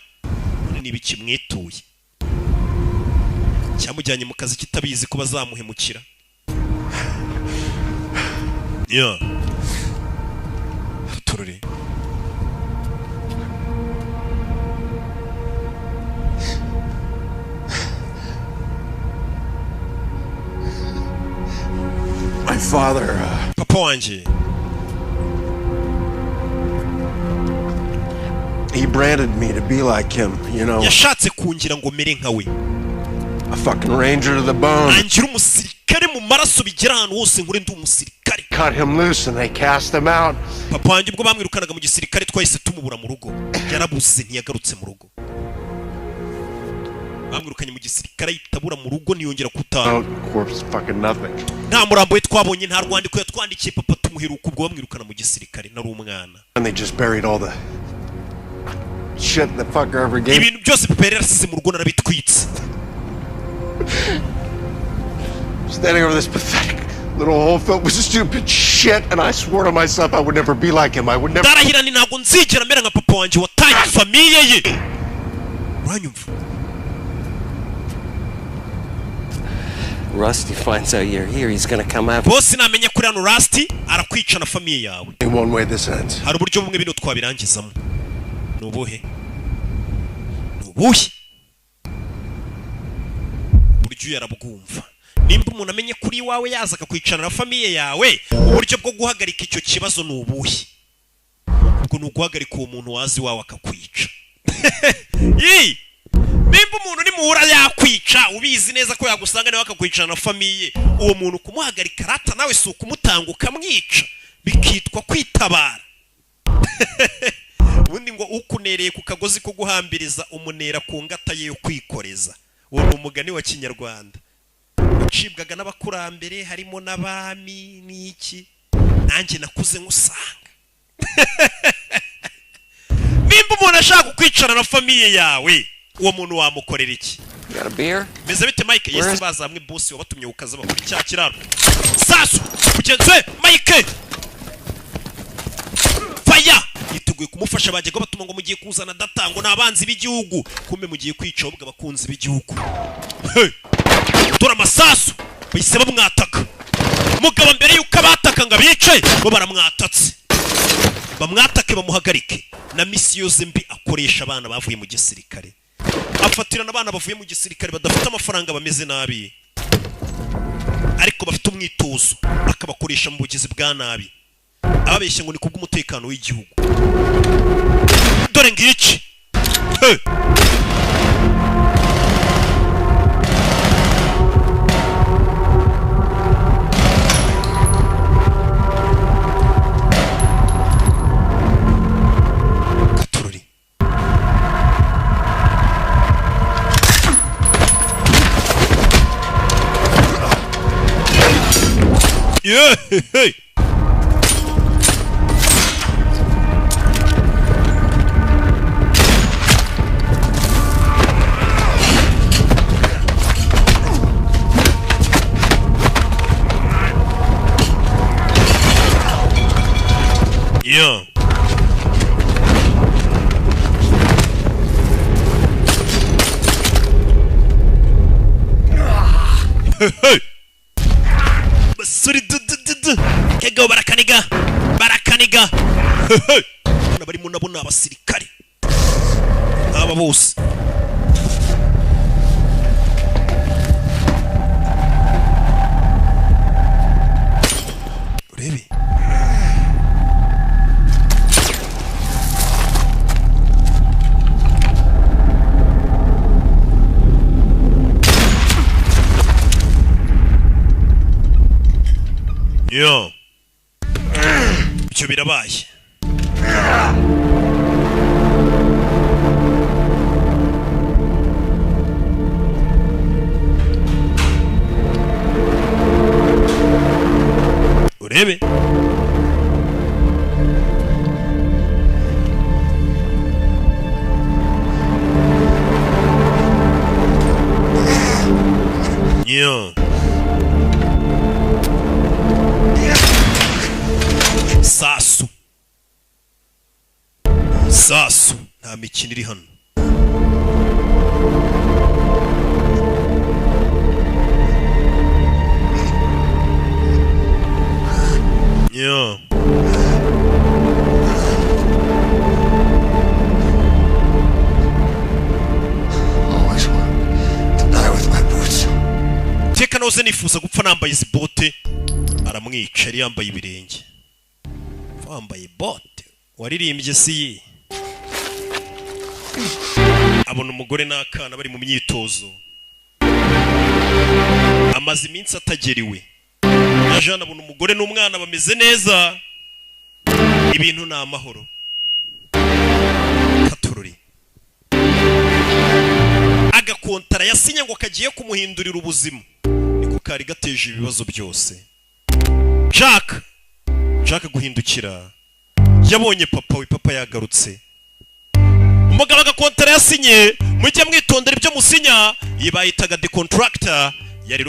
none niba ikimwituye cyamujyanye mu kazi kitabizi ko bazamuhemukira. turore My father, papa wanjye he branded me to be like him, you know. yashatse kungira ngo mere nka we. A fucking ranger to the bone. angira umusirikare mu maraso bigera ahantu hose nkure ndi umusirikare. Cut him loose and they cast him out. papa wanjye ubwo bamwirukanaga mu gisirikare twahise tumubura mu rugo. yarabuze ntiyagarutse mu rugo. bamwirukanye mu gisirikare yitabura mu rugo ntiyongera kutaha. nta murambo we twabonye, nta rwandiko yatwandikiye papa tumuheruka ubwo bamwirukana mu gisirikare nari umwana. ibintu byose papa yari yarasize mu rugo narabitwitse. Standing over this pathetic little hole filled with stupid shit, and I swore to myself I would never be like him. I would never. Darahira ni ntabwo nzigera mera nka papa wanjye wataye famiye ye. uranyumva? Rusty finds out you're here, he's gonna come after. Boss namenye kuri hano Rusty arakwica na famiye yawe. In one way this ends. Hari uburyo bumwe bino twabirangizamo. Nubuhe? Nubuhe? Buryo yarabwumva. Nimba umuntu amenye kuri iwawe yaza akakwicana na famiye yawe, uburyo bwo guhagarika icyo kibazo nubuhe? Ubwo nuguhagarika uwo muntu wazi wawe akakwica. Nimba umuntu ni muhura yakwica ubizi neza ko yagusanga nawe akakwicana na famiye, uwo muntu kumuhagarika rata nawe si ukumutanga ukamwica, bikitwa kwitabara. Ubundi ngo ukunereye ku kagozi ko guhambiriza umunera ku ngata ye yo kwikoreza. Uwo ni umugani wa Kinyarwanda ucibwaga n'abakurambere harimo n'abami n'iki, nanjye nakuze nkusanga. Nimba umuntu ashaka kukwicara na famiye yawe, uwo muntu wamukorera iki? Meze bite Mike? Yesi baza hamwe boss wabatumye ukaza bakuri cya kiraro. Sasu kugenze Mike. Fire yiteguye kumufasha bajyaga batuma ngo mugiye kuzana datango n'abanzi b'igihugu, kumbe mugiye kwica ubwo abakunzi b'igihugu. Tora amasasu bahise bamwataka. Mugabo mbere yuko abataka ngo abice bo baramwatatse. Bamwatake bamuhagarike. Na misi yose mbi akoresha abana bavuye mu gisirikare. Afatirana abana bavuye mu gisirikare badafite amafaranga bameze nabi, ariko bafite umwitozo akabakoresha mu bugizi bwa nabi, ababeshya ngo ni kubw'umutekano w'igihugu. Dore ngiki yeah, hey. Yeah. basuri kego barakaniga bana barimo nabo n'abasirikare aba bose urebe yo icyo birabaye urebe yo sasu nta mikino iri hano yo teka noze nifuza gupfa nambaye izi bote aramwica yari yambaye ibirenge wambaye bote waririmbye si abona umugore n'akana bari mu myitozo amaze iminsi atageriwe Jean abona umugore n'umwana bameze neza ibintu ni amahoro katururi agakontara yasinye ngo kagiye kumuhindurira ubuzima niko kari gateje ibibazo byose Jack guhindukira yabonye papa yagarutse umugabo agakontara yasinye mujye mwitondera ibyo musinya yibayitaga the contractor yari